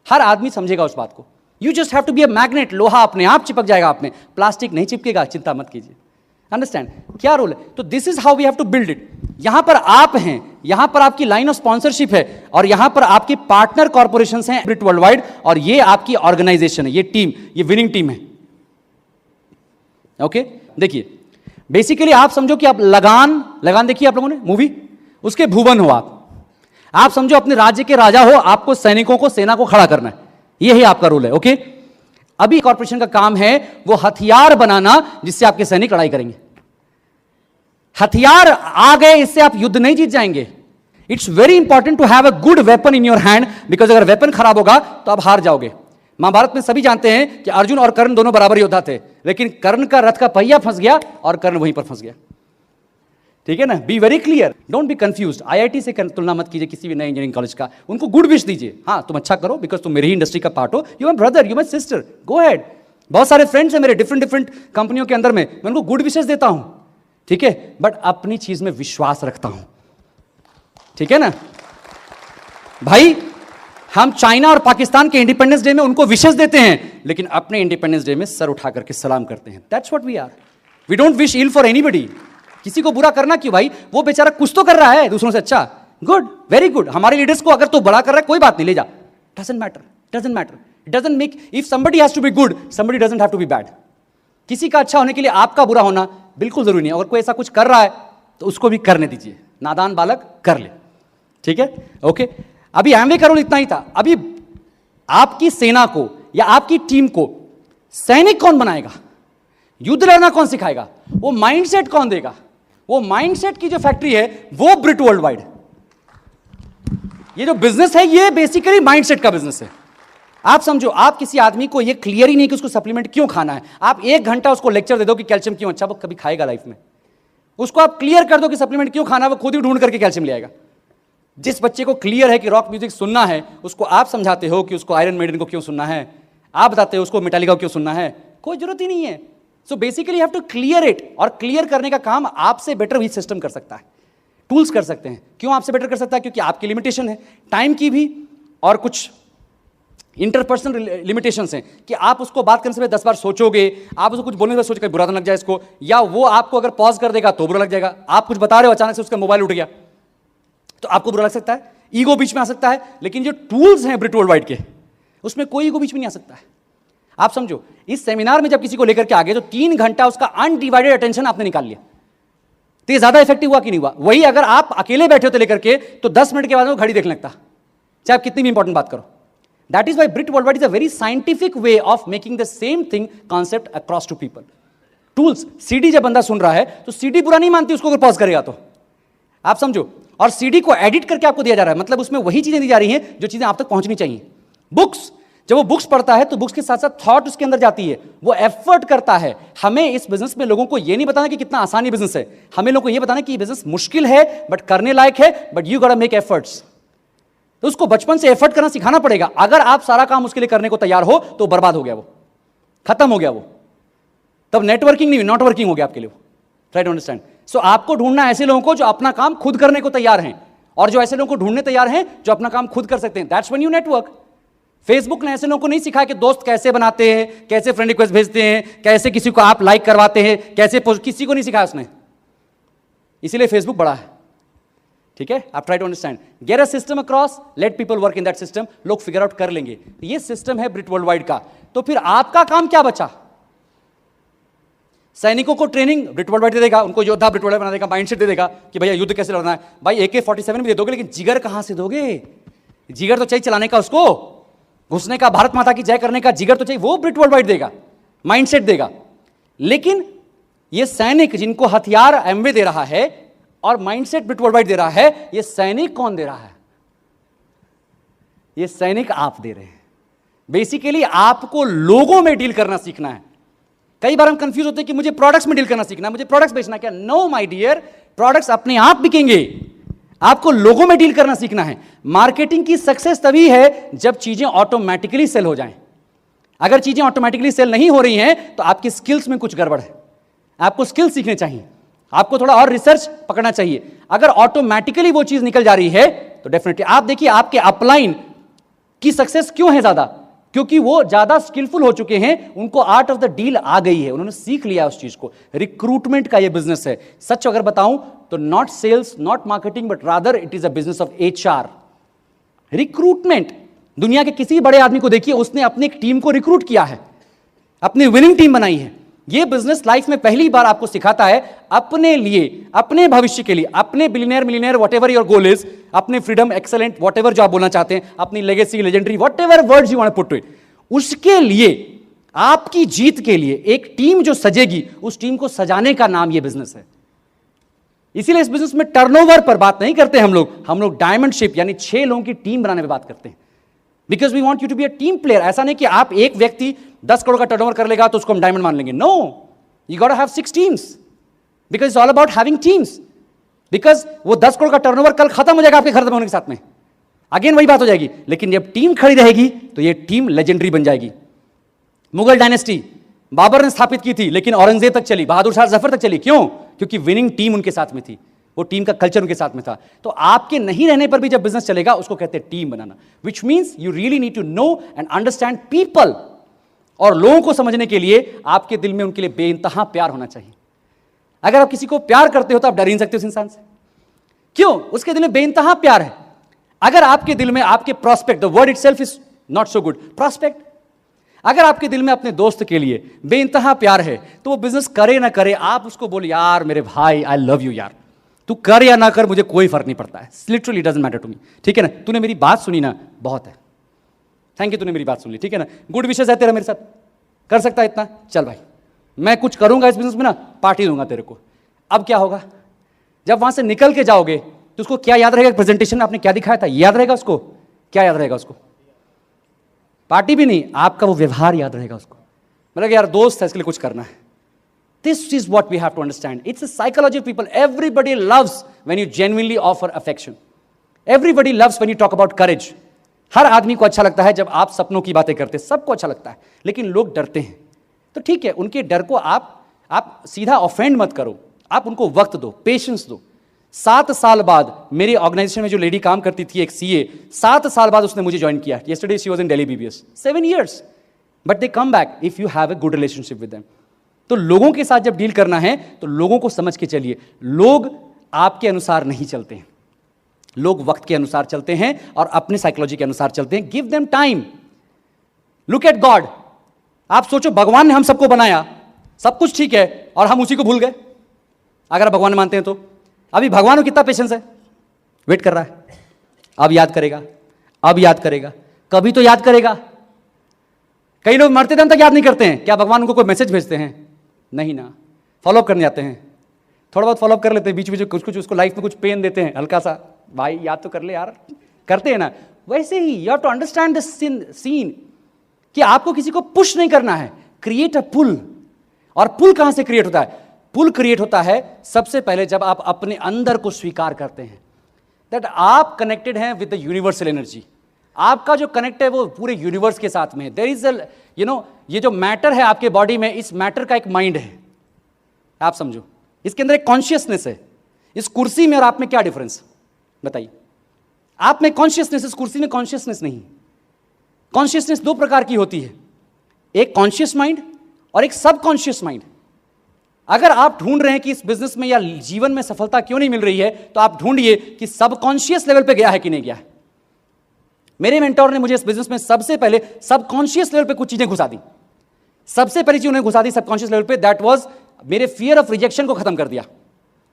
हर आदमी समझेगा उस बात को। You just have to be a magnet. लोहा अपने आप चिपक जाएगा आप में, प्लास्टिक नहीं चिपकेगा, चिंता मत कीजिए। अंडरस्टैंड क्या रोल है? तो this is how we have to build it. यहां पर आप हैं, यहां पर आपकी लाइन ऑफ स्पॉन्सरशिप है, और यहां पर आपके पार्टनर कॉर्पोरेशंस हैं ब्रिट वर्ल्ड वाइड, और ये आपकी ऑर्गेनाइजेशन है, ये टीम, ये विनिंग टीम है। ओके देखिए, बेसिकली आप समझो कि आप लगान देखिए आप लोगों ने मूवी, उसके भुवन हो आप समझो अपने राज्य के राजा हो, आपको सैनिकों को, सेना को खड़ा करना है, यही आपका रोल है। ओके, अभी कॉर्पोरेशन का काम है वो हथियार बनाना जिससे आपके सैनिक लड़ाई करेंगे। हथियार आ गए, इससे आप युद्ध नहीं जीत जाएंगे। It's very important to have a good weapon in your hand, because अगर वेपन खराब होगा तो आप हार जाओगे। महाभारत में सभी जानते हैं कि अर्जुन और कर्ण दोनों बराबर योद्धा थे, लेकिन कर्ण का रथ का पहिया फंस गया और कर्ण वहीं पर फंस गया। ठीक है ना? Be very clear, don't be confused. IIT से तुलना मत कीजिए किसी भी नए इंजीनियरिंग कॉलेज का। उनको गुड विश दीजिए, हाँ तुम अच्छा करो, बिकॉज तुम मेरी ही इंडस्ट्री का पार्ट हो। You my brother, you my sister, go ahead. बहुत सारे फ्रेंड्स हैं मेरे डिफरेंट कंपनियों के अंदर में, मैं उनको गुड विशेस देता हूं। ठीक है, बट अपनी चीज में विश्वास रखता हूं, ठीक है ना भाई। हम चाइना और पाकिस्तान के इंडिपेंडेंस डे में उनको विशेष देते हैं, लेकिन अपने इंडिपेंडेंस डे में सर उठा करके सलाम करते हैं। That's what we are. We don't wish ill for anybody. किसी को बुरा करना क्यों भाई, वो बेचारा कुछ तो कर रहा है दूसरों से अच्छा, गुड, वेरी गुड। हमारे लीडर्स को अगर तो बड़ा कर रहा है कोई बात नहीं, ले जा, doesn't matter, doesn't matter, it doesn't make, if somebody has to be good, somebody doesn't have to be bad. किसी का अच्छा होने के लिए आपका बुरा होना बिल्कुल जरूरी नहीं है। अगर कोई ऐसा कुछ कर रहा है तो उसको भी करने दीजिए, नादान बालक कर ले, ठीक है, ओके। अभी एमवे का रोल इतना ही था। अभी आपकी सेना को या आपकी टीम को सैनिक कौन बनाएगा, युद्ध लड़ना कौन सिखाएगा, वो माइंडसेट कौन देगा, वो माइंडसेट की जो फैक्ट्री है वो ब्रिट वर्ल्ड वाइड। ये जो बिजनेस है ये बेसिकली माइंडसेट का बिजनेस है। आप समझो, आप किसी आदमी को ये क्लियर ही नहीं कि उसको सप्लीमेंट क्यों खाना है, आप 1 घंटा उसको लेक्चर दे दो कि कैल्शियम क्यों अच्छा, वो कभी खाएगा लाइफ में? उसको आप क्लियर कर दो कि सप्लीमेंट क्यों खाना है, वो खुद ही ढूंढ करके कैल्शियम ले आएगा। जिस बच्चे को क्लियर है कि रॉक म्यूजिक सुनना है, उसको आप समझाते हो कि उसको आयरन मेडन को क्यों सुनना है, आप बताते हो उसको मेटालिका को क्यों सुनना है, कोई जरूरत ही नहीं है। So basically have to clear it, और क्लियर करने का काम आपसे बेटर भी सिस्टम कर सकता है, टूल्स कर सकते हैं। क्यों आपसे बेटर कर सकता है? क्योंकि आपकी लिमिटेशन है, टाइम की भी और कुछ इंटरपर्सनल लिमिटेशंस हैं कि आप उसको बात करने से पहले 10 बार सोचोगे, आप उसको कुछ बोलने से सोच कर बुरा ना लग जाए इसको, या वो आपको अगर पॉज कर देगा तो बुरा लग जाएगा। आप कुछ बता रहे हो, अचानक से उसका मोबाइल उठ गया तो आपको बुरा लग सकता है, ईगो बीच में आ सकता है। लेकिन जो टूल्स हैं ब्रिट वर्ल्ड वाइड के, उसमें कोई ईगो बीच में नहीं आ सकता है। आप समझो, इस सेमिनार में जब किसी को लेकर के आ गए तो 3 घंटा उसका अनडिवाइडेड अटेंशन आपने निकाल लिया, तो ये ज्यादा इफेक्टिव हुआ कि नहीं हुआ? वही अगर आप अकेले बैठे होते लेकर के तो 10 मिनट के बाद वो घड़ी देखने लगता, चाहे आप कितनी भी इंपॉर्टेंट बात करो। That is why Brit Worldwide is a very scientific way of making the same thing concept across to people. Tools, CD जब बंदा सुन रहा है तो CD बुरा नहीं मानती उसको अगर पॉज करेगा तो, आप समझो। और CD को एडिट करके आपको दिया जा रहा है, मतलब उसमें वही चीजें दी जा रही हैं जो चीजें आप तक पहुंचनी चाहिए। बुक्स, जब वो बुक्स पढ़ता है तो बुक्स के साथ साथ थॉट उसके अंदर जाती है, वो एफर्ट करता है। हमें इस बिजनेस में लोगों को ये नहीं बताना कि कितना आसानी बिजनेस है, हमें लोगों को ये बताना कि ये बिजनेस मुश्किल है बट करने लायक है, but you got to make efforts. तो उसको बचपन से एफर्ट करना सिखाना पड़ेगा। अगर आप सारा काम उसके लिए करने को तैयार हो तो बर्बाद हो गया, वो खत्म हो गया, वो तब नेटवर्किंग नहीं, नॉट वर्किंग हो गया आपके लिए, ट्राई टू अंडरस्टैंड। सो आपको ढूंढना ऐसे लोगों को जो अपना काम खुद करने को तैयार हैं, और जो ऐसे लोगों को ढूंढने तैयार हैं जो अपना काम खुद कर सकते हैं। That's when you network. Facebook ने ऐसे लोगों को नहीं सिखाया कि दोस्त कैसे बनाते हैं, कैसे फ्रेंड रिक्वेस्ट भेजते हैं, कैसे किसी को आप लाइक करवाते हैं, कैसे किसी को नहीं सिखाया उसने, इसीलिए फेसबुक बड़ा है, ठीक है। आप try to understand, get a system across, let people work in that system, लोग फिगर आउट कर लेंगे। ये सिस्टम है ब्रिट वर्ल्ड वाइड का। तो फिर आपका काम क्या बचा? सैनिकों को ट्रेनिंग ब्रिट वर्ल्ड वाइड दे देगा, उनको योद्धा ब्रिट वर्ल्ड वाइड बना देगा, माइंडसेट दे देगा कि भैया युद्ध कैसे लड़ना है। भाई AK-47 भी दे दोगे, लेकिन जिगर कहां से दोगे? जिगर तो चाहिए चलाने का, उसको घुसने का, भारत माता की जय करने का जिगर तो चाहिए, वो ब्रिट वर्ल्ड वाइड देगा, माइंडसेट देगा। लेकिन ये सैनिक जिनको हथियार एमवे दे रहा है और माइंडसेट ब्रिट वर्ल्ड वाइड दे रहा है, ये सैनिक कौन दे रहा है? ये सैनिक आप दे रहे हैं। बेसिकली आपको लोगों में डील करना सीखना है। कई बार हम कंफ्यूज होते हैं कि मुझे प्रोडक्ट्स में डील करना सीखना है, मुझे प्रोडक्ट्स बेचना क्या? नो माय डियर, प्रोडक्ट्स अपने आप बिकेंगे, आपको लोगों में डील करना सीखना है। मार्केटिंग की सक्सेस तभी है जब चीजें ऑटोमेटिकली सेल हो जाएं। अगर चीजें ऑटोमेटिकली सेल नहीं हो रही हैं तो आपकी स्किल्स में कुछ गड़बड़ है। आपको स्किल्स सीखने चाहिए, आपको थोड़ा और रिसर्च पकड़ना चाहिए। अगर ऑटोमेटिकली वो चीज निकल जा रही है तो डेफिनेटली आप देखिए आपके अपलाइन की सक्सेस क्यों है ज्यादा, क्योंकि वो ज्यादा स्किलफुल हो चुके हैं, उनको आर्ट ऑफ द डील आ गई है, उन्होंने सीख लिया उस चीज को। रिक्रूटमेंट का ये बिजनेस है। सच अगर बताऊं तो not sales, not marketing, but rather it is a business of HR। Recruitment, दुनिया के किसी बड़े आदमी को देखिए, उसने अपनी एक टीम को रिक्रूट किया है, अपनी विनिंग टीम बनाई है। ये बिजनेस लाइफ में पहली बार आपको सिखाता है अपने लिए, अपने भविष्य के लिए, अपने billionaire millionaire whatever your goal is, अपने फ्रीडम, एक्सेलेंट, व्हाटएवर जो आप बोलना चाहते हैं, अपनी legacy, legendary, whatever words you want to put to it, उसके लिए, आपकी जीत के लिए एक टीम जो सजेगी, उस टीम को सजाने का नाम ये बिजनेस है। इसीलिए इस बिजनेस में टर्नओवर पर बात नहीं करते हम लोग डायमंड शिप यानी 6 लोगों की टीम बनाने पर बात करते हैं। Because we want you to be a team player. ऐसा नहीं कि आप एक व्यक्ति 10 करोड़ का टर्नओवर कर लेगा तो उसको हम डायमंड मान लेंगे। No, you got to have 6 teams, because it's all about having teams. Because वो 10 करोड़ का टर्नओवर कल खत्म हो जाएगा आपके खत्म होने के साथ में, अगेन वही बात हो जाएगी। लेकिन जब टीम खड़ी रहेगी तो ये टीम लेजेंडरी बन जाएगी। मुगल डायनेस्टी बाबर ने स्थापित की थी, लेकिन औरंगजेब तक चली, बहादुर शाह जफर तक चली। क्यों? क्योंकि विनिंग टीम उनके साथ में थी, वो टीम का कल्चर उनके साथ में था। तो आपके नहीं रहने पर भी जब बिजनेस चलेगा उसको कहते हैं टीम बनाना, which means you really need to know and understand people. और लोगों को समझने के लिए आपके दिल में उनके लिए बेइंतहा प्यार होना चाहिए। अगर आप किसी को प्यार करते हो तो आप डर ही नहीं सकते उस इंसान से। क्यों? उसके दिल में बेइंतहा प्यार है। अगर आपके दिल में आपके prospect, the word itself is not so good, prospect, अगर आपके दिल में अपने दोस्त के लिए बेइंतहा प्यार है तो वो बिजनेस करे ना करे आप उसको बोल यार मेरे भाई आई लव यू यार, तू कर या ना कर मुझे कोई फर्क नहीं पड़ता है, literally doesn't matter to me, ठीक है ना, तूने मेरी बात सुनी ना बहुत है, थैंक यू तूने मेरी बात सुन ली, ठीक है ना, गुड विशेस है तेरा मेरे साथ, कर सकता है इतना, चल भाई मैं कुछ करूंगा इस बिजनेस में ना, पार्टी दूंगा तेरे को। अब क्या होगा? जब वहां से निकल के जाओगे तो उसको क्या याद रहेगा? प्रेजेंटेशन में आपने क्या दिखाया था याद रहेगा उसको? क्या याद रहेगा उसको? पार्टी भी नहीं, आपका वो व्यवहार याद रहेगा उसको, मतलब यार दोस्त है इसके लिए कुछ करना है। This is what we have to understand, it's a psychology of people. Everybody loves when you genuinely offer affection, everybody loves when you talk about courage. हर आदमी को अच्छा लगता है जब आप सपनों की बातें करते हैं, सबको अच्छा लगता है, लेकिन लोग डरते हैं। तो ठीक है, उनके डर को आप सीधा ऑफेंड मत करो, आप उनको वक्त दो, पेशेंस दो। 7 साल बाद मेरी ऑर्गेनाइजेशन में जो लेडी काम करती थी, एक सीए, 7 साल बाद उसने मुझे ज्वाइन किया। Yesterday she was in Delhi BBS, 7 years, but they come back if you have a good relationship with them. तो लोगों के साथ जब डील करना है तो लोगों को समझ के चलिए। लोग आपके अनुसार नहीं चलते हैं, लोग वक्त के अनुसार चलते हैं और अपने साइकोलॉजी के अनुसार चलते हैं। Give them time, look at God. आप सोचो भगवान ने हम सबको बनाया, सब कुछ ठीक है और हम उसी को भूल गए। अगर आप भगवान मानते हैं तो अभी भगवान को कितना पेशेंस है, वेट कर रहा है, अब याद करेगा, अब याद करेगा, कभी तो याद करेगा। कई लोग मरते दम तक याद नहीं करते हैं, क्या भगवान उनको कोई मैसेज भेजते हैं? नहीं ना, फॉलोअप करने जाते हैं, थोड़ा बहुत फॉलोअप कर लेते हैं, बीच बीच में कुछ कुछ उसको लाइफ में कुछ पेन देते हैं हल्का सा, भाई याद तो कर ले यार, करते हैं ना। वैसे ही you have to understand this scene कि आपको किसी को पुश नहीं करना है, क्रिएट अ पुल। और पुल कहां से क्रिएट होता है? पुल क्रिएट होता है सबसे पहले जब आप अपने अंदर को स्वीकार करते हैं दैट आप कनेक्टेड हैं विद द यूनिवर्सल एनर्जी। आपका जो कनेक्ट है वो पूरे यूनिवर्स के साथ में है। देयर इज अ ये जो मैटर है आपके बॉडी में, इस मैटर का एक माइंड है, आप समझो, इसके अंदर एक कॉन्शियसनेस है। इस कुर्सी में और आप में क्या डिफरेंस बताइए? आप में कॉन्शियसनेस, इस कुर्सी में कॉन्शियसनेस नहीं। कॉन्शियसनेस 2 प्रकार की होती है, एक कॉन्शियस माइंड और एक सबकॉन्शियस माइंड। अगर आप ढूंढ रहे हैं कि इस बिजनेस में या जीवन में सफलता क्यों नहीं मिल रही है, तो आप ढूंढिए कि सबकॉन्शियस लेवल पे गया है कि नहीं गया है। मेरे मेंटोर ने मुझे इस बिजनेस में सबसे पहले सबकॉन्शियस लेवल पे कुछ चीजें घुसा दी। सबसे पहली चीज उन्होंने घुसा दी सबकॉन्शियस लेवल पे, दैट वाज मेरे फियर ऑफ रिजेक्शन को खत्म कर दिया,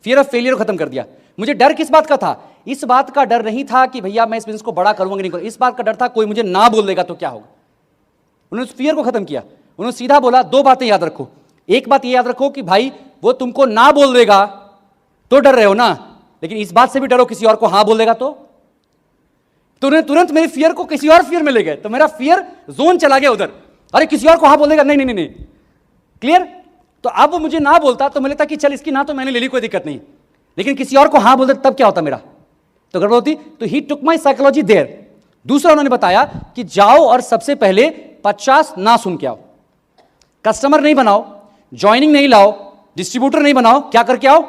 फियर ऑफ फेलियर को खत्म कर दिया। मुझे डर किस बात का था? इस बात का डर नहीं था कि भैया मैं इस बिजनेस को बड़ा करूंगा नहीं करूंगा, इस बात का डर था कोई मुझे ना बोल देगा तो क्या होगा। उन्होंने उस फियर को खत्म किया। उन्होंने सीधा बोला 2 बातें याद रखो। एक बात ये याद रखो कि भाई वो तुमको ना बोल देगा तो डर रहे हो ना, लेकिन इस बात से भी डरो किसी और को हाँ बोल देगा तो उन्होंने तुरंत मेरे फियर को किसी और फियर में ले गए, तो मेरा फियर जोन चला गया उधर। अरे किसी और को हाँ बोल देगा, नहीं नहीं नहीं, क्लियर। तो अब वो मुझे ना बोलता तो मुझे लगता कि चल इसकी ना तो मैंने ले ली, कोई दिक्कत नहीं, लेकिन किसी और को हाँ बोल देता तब क्या होता मेरा, तो गड़बड़ होती। तो ही टुक माई साइकोलॉजी देयर। दूसरा उन्होंने बताया कि जाओ और सबसे पहले 50 ना सुन के आओ, कस्टमर नहीं बनाओ, ज्वाइनिंग नहीं लाओ, डिस्ट्रीब्यूटर नहीं बनाओ, क्या करके आओ?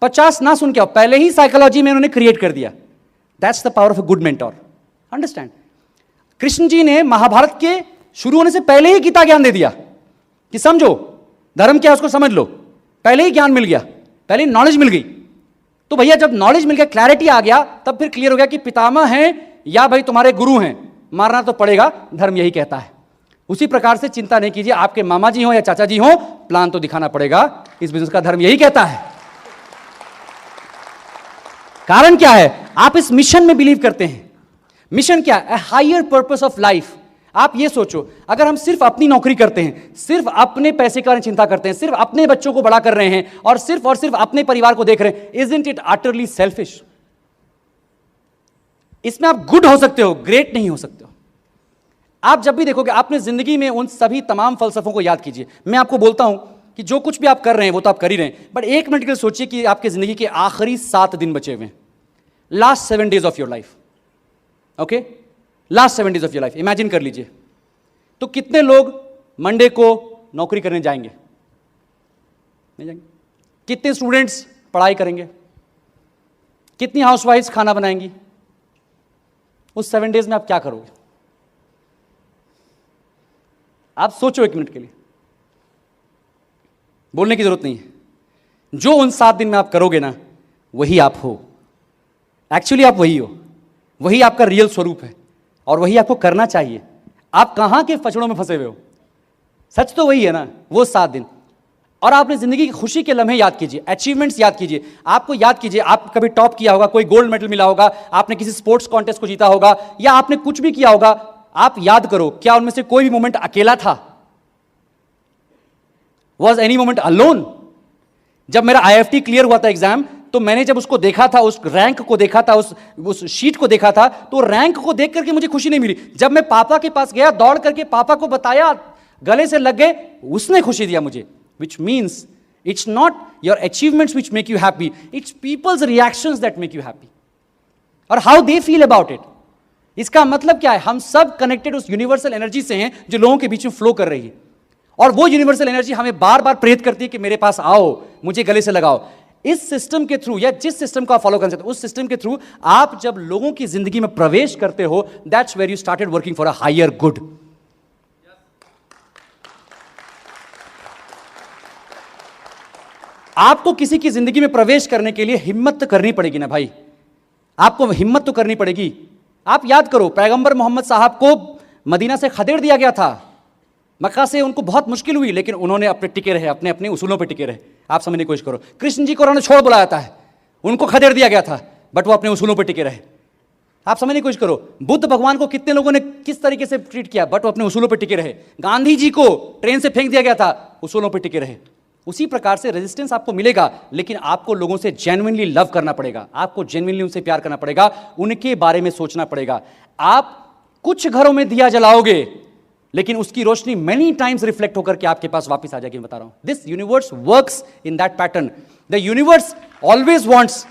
50 ना सुन के आओ। पहले ही साइकोलॉजी में उन्होंने क्रिएट कर दिया। That's the power of a good mentor, understand. Krishna ji ने महाभारत के शुरू होने से पहले ही गीता ज्ञान दे दिया कि समझो धर्म क्या है उसको समझ लो। पहले ही ज्ञान मिल गया, पहले ही नॉलेज मिल गई। तो भैया जब नॉलेज मिल गया, क्लैरिटी आ गया, तब फिर क्लियर हो गया कि पितामह हैं या भाई तुम्हारे गुरु हैं, मारना तो पड़ेगा, धर्म यही कहता है। उसी प्रकार से चिंता नहीं कीजिए, आपके मामा जी हो या चाचा जी हो, प्लान तो दिखाना पड़ेगा, इस बिजनेस का धर्म यही कहता है। कारण क्या है? आप इस मिशन में बिलीव करते हैं। मिशन क्या है? Higher purpose of life. आप ये सोचो, अगर हम सिर्फ अपनी नौकरी करते हैं, सिर्फ अपने पैसे का चिंता करते हैं, सिर्फ अपने बच्चों को बड़ा कर रहे हैं और सिर्फ अपने परिवार को देख रहे हैं, इजंट इट अटरली सेल्फिश? इसमें आप गुड हो सकते हो, ग्रेट नहीं हो सकते हो। आप जब भी देखोगे अपने जिंदगी में उन सभी तमाम फलसफों को याद कीजिए। मैं आपको बोलता हूं कि जो कुछ भी आप कर रहे हैं वो तो आप कर ही रहे हैं, बट 1 मिनट के लिए सोचिए कि आपके जिंदगी के आखिरी 7 दिन बचे हुए हैं, last 7 days of your life, okay, last 7 days of your life imagine कर लीजिए। तो कितने लोग मंडे को नौकरी करने जाएंगे? नहीं जाएंगे। कितने स्टूडेंट्स पढ़ाई करेंगे, कितनी हाउसवाइफ्स खाना बनाएंगी, उस 7 डेज में आप क्या करोगे? आप सोचो 1 मिनट के लिए, बोलने की जरूरत नहीं है। जो उन 7 दिन में आप करोगे ना, वही आप हो। एक्चुअली आप वही हो, वही आपका रियल स्वरूप है और वही आपको करना चाहिए। आप कहां के फचड़ों में फंसे हुए हो? सच तो वही है ना, वो 7 दिन। और आपने जिंदगी की खुशी के लम्हे याद कीजिए, अचीवमेंट्स याद कीजिए। आपको याद कीजिए, आप कभी टॉप किया होगा, कोई गोल्ड मेडल मिला होगा, आपने किसी स्पोर्ट्स कॉन्टेस्ट को जीता होगा, या आपने कुछ भी किया होगा। आप याद करो, क्या उनमें से कोई भी मोमेंट अकेला था? Was any moment alone? जब मेरा IIFT क्लियर हुआ था एग्जाम, तो मैंने जब उसको देखा था, उस रैंक को देखा था, उस शीट को देखा था, तो रैंक को देख करके मुझे खुशी नहीं मिली। जब मैं पापा के पास गया, दौड़ करके पापा को बताया, गले से लग गए, उसने खुशी दिया मुझे। Which means it's not your achievements which make you happy, it's people's reactions that make you happy, और how they feel about it। इसका मतलब क्या है? हम सब कनेक्टेड उस यूनिवर्सल एनर्जी से हैं जो लोगों के बीच में फ्लो कर रही है, और वो यूनिवर्सल एनर्जी हमें बार बार प्रेरित करती है कि मेरे पास आओ, मुझे गले से लगाओ। इस सिस्टम के थ्रू, या जिस सिस्टम को आप फॉलो कर सकते हो, उस सिस्टम के थ्रू आप जब लोगों की जिंदगी में प्रवेश करते हो, that's where you started working for a higher good. आपको किसी की जिंदगी में प्रवेश करने के लिए हिम्मत तो करनी पड़ेगी ना भाई, आपको हिम्मत तो करनी पड़ेगी। आप याद करो, पैगंबर मोहम्मद साहब को मदीना से खदेड़ दिया गया था, मक्का से उनको बहुत मुश्किल हुई, लेकिन उन्होंने अपने टिके रहे, अपने अपने उसूलों पे टिके रहे। आप समझने की कोशिश करो, कृष्ण जी को उन्होंने छोड़ बुलाया था, उनको खदेड़ दिया गया था, बट वो अपने उसूलों पे टिके रहे। आप समझने की कोशिश करो, बुद्ध भगवान को कितने लोगों ने किस तरीके से ट्रीट किया, बट वो अपने उसूलों पे टिके रहे। गांधी जी को ट्रेन से फेंक दिया गया था, उसूलों पे टिके रहे। उसी प्रकार से रेजिस्टेंस आपको मिलेगा, लेकिन आपको लोगों से जेन्युइनली लव करना पड़ेगा, आपको जेन्युइनली उनसे प्यार करना पड़ेगा, उनके बारे में सोचना पड़ेगा। आप कुछ घरों में दिया जलाओगे, लेकिन उसकी रोशनी मेनी टाइम्स रिफ्लेक्ट होकर के आपके पास वापस आ जाएगी। मैं बता रहा हूं, this universe works in that pattern. The universe always wants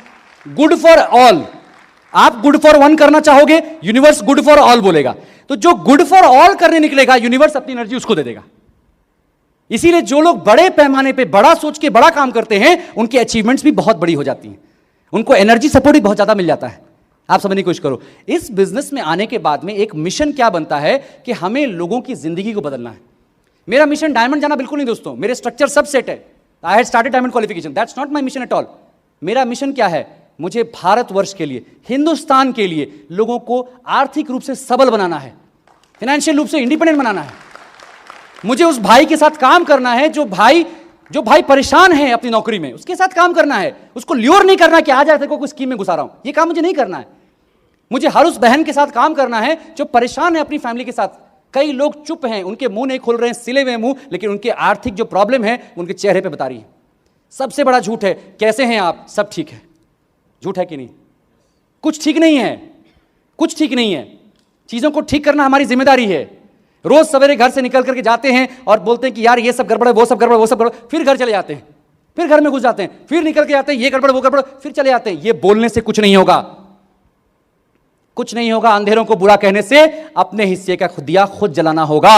good for all. आप गुड फॉर वन करना चाहोगे, यूनिवर्स गुड फॉर ऑल बोलेगा। तो जो गुड फॉर ऑल करने निकलेगा, यूनिवर्स अपनी एनर्जी उसको दे देगा। इसीलिए जो लोग बड़े पैमाने पे बड़ा सोच के बड़ा काम करते हैं, उनकी अचीवमेंट्स भी बहुत बड़ी हो जाती हैं, उनको एनर्जी सपोर्ट भी बहुत ज्यादा मिल जाता है। आप समझने की कोशिश करो, इस बिजनेस में आने के बाद में एक मिशन क्या बनता है कि हमें लोगों की जिंदगी को बदलना है। मेरा मिशन डायमंड जाना बिल्कुल नहीं दोस्तों, मेरे स्ट्रक्चर सब सेट है। I had started diamond qualification, that's not my mission at all. मेरा मिशन क्या है? मुझे भारतवर्ष के लिए, हिंदुस्तान के लिए लोगों को आर्थिक रूप से सबल बनाना है, फाइनेंशियल रूप से इंडिपेंडेंट बनाना है। मुझे उस भाई के साथ काम करना है जो भाई परेशान है अपनी नौकरी में, उसके साथ काम करना है। उसको ल्योर नहीं करना कि आ जाए तेरे को कोई स्कीम में घुसा रहा हूं, ये काम मुझे नहीं करना है। मुझे हर उस बहन के साथ काम करना है जो परेशान है अपनी फैमिली के साथ। कई लोग चुप हैं, उनके मुंह नहीं खुल रहे हैं, सिले हुए मुंह, लेकिन उनके आर्थिक जो प्रॉब्लम है उनके चेहरे पे बता रही है। सबसे बड़ा झूठ है, कैसे हैं आप, सब ठीक है। झूठ है कि नहीं? कुछ ठीक नहीं है, कुछ ठीक नहीं है। चीजों को ठीक करना हमारी जिम्मेदारी है। रोज सवेरे घर से निकल करके जाते हैं और बोलते हैं कि यार ये सब गड़बड़ है, वो सब गड़बड़, वो सब गड़बड़, फिर घर चले जाते हैं, फिर घर में घुस जाते हैं, फिर निकल के जाते हैं, ये गड़बड़ वो गड़बड़, फिर चले जाते हैं। ये बोलने से कुछ नहीं होगा, कुछ नहीं होगा। अंधेरों को बुरा कहने से अपने हिस्से का दिया खुद जलाना होगा।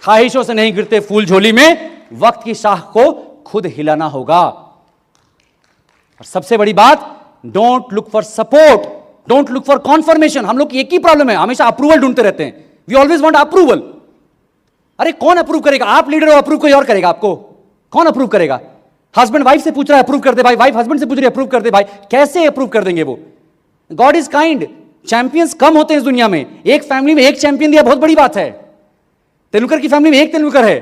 ख्वाहिशों से नहीं गिरते फूल झोली में, वक्त की शाख को खुद हिलाना होगा। और सबसे बड़ी बात, don't look for support, don't look for conformation. हम लोग की एक ही प्रॉब्लम है, हमेशा अप्रूवल ढूंढते रहते हैं। We always want approval. अरे कौन अप्रूव करेगा? आप लीडर हो, अप्रूव कोई और करेगा आपको? कौन अप्रूव करेगा? हस्बैंड वाइफ से पूछ रहा है, अप्रूव कर दे भाई, वाइफ हस्बैंड से पूछ रही है, अप्रूव कर दे भाई। कैसे अप्रूव कर देंगे वो? God is kind. चैंपियंस कम होते हैं इस दुनिया में, एक फैमिली में एक चैंपियन दिया बहुत बड़ी बात है। तेंदुलकर की फैमिली में एक तेंदुलकर है,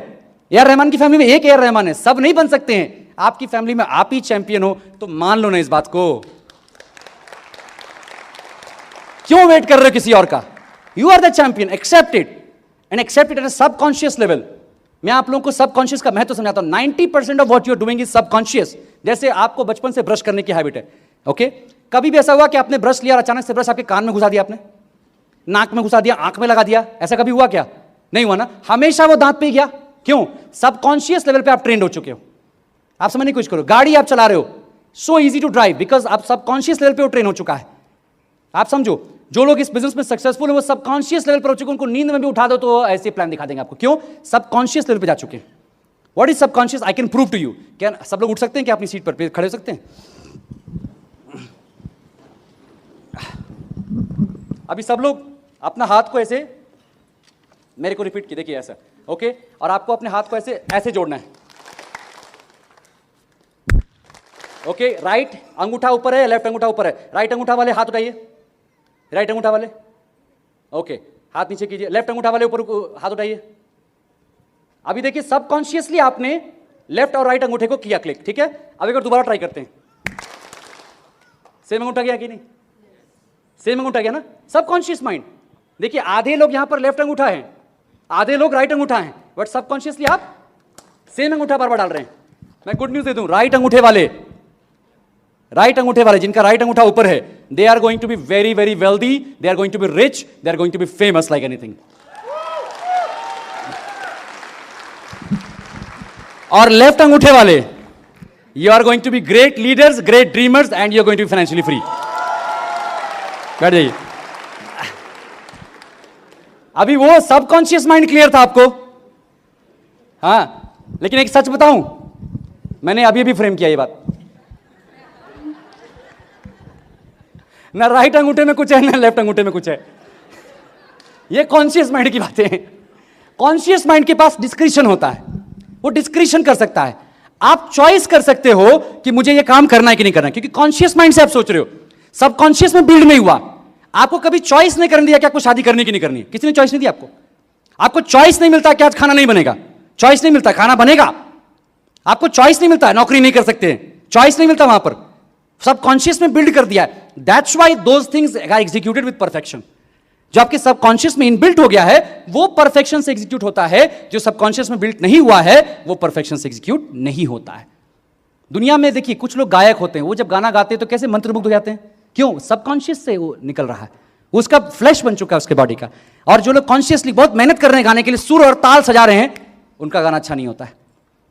ए.आर. रहमान की फैमिली में एक ए.आर. रहमान है। सब नहीं बन सकते हैं। आपकी फैमिली में आप ही चैंपियन हो, तो मान लो ना इस बात को। क्यों वेट कर रहे हो किसी और का? You are the champion, accept it and accept it at a subconscious level. मैं आप लोगों को सबकॉन्शियस का महत्व समझाता हूं। 90% of what you are doing is subconscious. जैसे आपको बचपन से ब्रश करने की हैबिट है, ओके? कभी भी ऐसा हुआ कि आपने ब्रश लिया और अचानक से ब्रश आपके कान में घुसा दिया, आपने नाक में घुसा दिया, आंख में लगा दिया, ऐसा कभी हुआ क्या? नहीं हुआ ना। हमेशा वो दांत पे गया। क्यों? सबकॉन्शियस लेवल पे आप ट्रेंड हो चुके हो। आप समझने की कोशिश करो, गाड़ी आप चला रहे हो, so easy to drive because आप सबकॉन्शियस लेवल पे वो ट्रेन हो चुका है। आप समझो, जो लोग इस बिजनेस में सक्सेसफुल है वो सबकॉन्शियस लेवल पर हो चुके हैं। उनको नींद में भी उठा दो तो ऐसे प्लान दिखा देंगे आपको। क्यों? सबकॉन्शियस लेवल पे जा चुके हैं। What is subconscious? I can prove to you. क्या सब लोग उठ सकते हैं क्या अपनी सीट पर खड़े हो सकते हैं? अभी सब लोग अपना हाथ को ऐसे मेरे को रिपीट कीजिए, देखिए ऐसा, ओके, और आपको अपने हाथ को ऐसे ऐसे जोड़ना है, ओके। राइट अंगूठा ऊपर है, लेफ्ट अंगूठा ऊपर है। राइट अंगूठा वाले हाथ उठाइए, राइट अंगूठा वाले, ओके, हाथ नीचे कीजिए। लेफ्ट अंगूठा वाले ऊपर हाथ उठाइए। अभी देखिए सबकॉन्शियसली आपने लेफ्ट और राइट अंगूठे को किया क्लिक, ठीक है। अब एक बार दोबारा ट्राई करते हैं। सेम अंगूठा गया कि नहीं? सेम अंगूठा गया ना? Subconscious mind. देखिए आधे लोग यहां पर लेफ्ट अंगूठा है, आधे लोग राइट अंगूठा है, बट सबकॉन्शियसली आप सेम अंगूठा बार बार डाल रहे हैं। मैं गुड न्यूज दे दूं, राइट अंगूठे वाले जिनका राइट अंगूठा ऊपर है, they are going to be very very wealthy, they are going to be rich, they are going to be famous like anything. और लेफ्ट अंगूठे वाले, you are going to be great leaders, great dreamers, and you are going to be financially free. बैठ जाइए। अभी वो subconscious mind clear था आपको, हाँ, लेकिन एक सच बताऊं, मैंने अभी अभी फ्रेम किया ये बात। ना राइट अंगूठे में कुछ है, ना लेफ्ट अंगूठे में कुछ है। ये कॉन्शियस माइंड की बातें हैं। कॉन्शियस माइंड के पास डिस्क्रिशन होता है, वो डिस्क्रिशन कर सकता है। आप चॉइस कर सकते हो कि मुझे ये काम करना है कि नहीं करना है, क्योंकि कॉन्शियस माइंड से आप सोच रहे हो, सबकॉन्शियस में बिल्ड नहीं हुआ। आपको कभी चॉइस नहीं करने दिया कि आपको शादी करनी कि नहीं करनी है, किसी ने चॉइस नहीं दी आपको। आपको चॉइस नहीं मिलता कि आज खाना नहीं बनेगा, चॉइस नहीं मिलता खाना बनेगा। आपको चॉइस नहीं मिलता, नौकरी नहीं कर सकते, चॉइस नहीं मिलता, वहां पर सबकॉन्शियस में बिल्ड कर दिया है। That's why those things are executed with perfection. जो आपके सबकॉन्शियस में इनबिल्ट हो गया है, वो परफेक्शन से एग्जीक्यूट होता है। जो सबकॉन्शियस में बिल्ट नहीं हुआ है, वो परफेक्शन से एग्जीक्यूट नहीं होता है। दुनिया में देखिए कुछ लोग गायक होते हैं, वो जब गाना गाते हैं तो कैसे मंत्रमुग्ध हो जाते हैं, क्यों? सबकॉन्शियस से वो निकल रहा है, उसका फ्लैश बन चुका है उसके बॉडी का। और जो लोग कॉन्शियसली बहुत मेहनत कर रहे हैं गाने के लिए, सुर और ताल सजा रहे हैं, उनका गाना अच्छा नहीं होता है।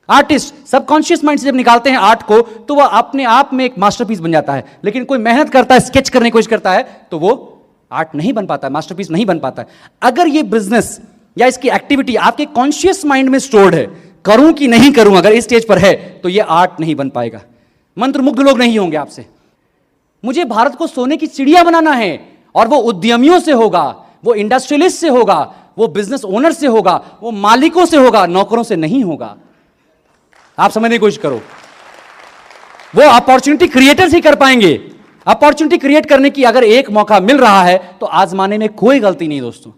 आर्टिस्ट सबकॉन्शियस माइंड से जब निकालते हैं आर्ट को, तो वह अपने आप में एक मास्टरपीस बन जाता है। लेकिन कोई मेहनत करता है, स्केच करने की कोशिश करता है, तो वो आर्ट नहीं बन पाता है, मास्टरपीस नहीं बन पाता है। अगर ये बिजनेस या इसकी एक्टिविटी आपके कॉन्शियस माइंड में स्टोर्ड है, करूं कि नहीं करूं, अगर इस स्टेज पर है, तो ये आर्ट नहीं बन पाएगा। मंत्रमुग्ध लोग नहीं होंगे आपसे। मुझे भारत को सोने की चिड़िया बनाना है, और वो उद्यमियों से होगा, वो इंडस्ट्रियलिस्ट से होगा, वो बिजनेस ओनर से होगा, वो मालिकों से होगा, नौकरों से नहीं होगा। आप समझने की कोशिश करो। वो अपॉर्चुनिटी क्रिएटर्स ही कर पाएंगे। अपॉर्चुनिटी क्रिएट करने की अगर एक मौका मिल रहा है, तो आजमाने में कोई गलती नहीं दोस्तों।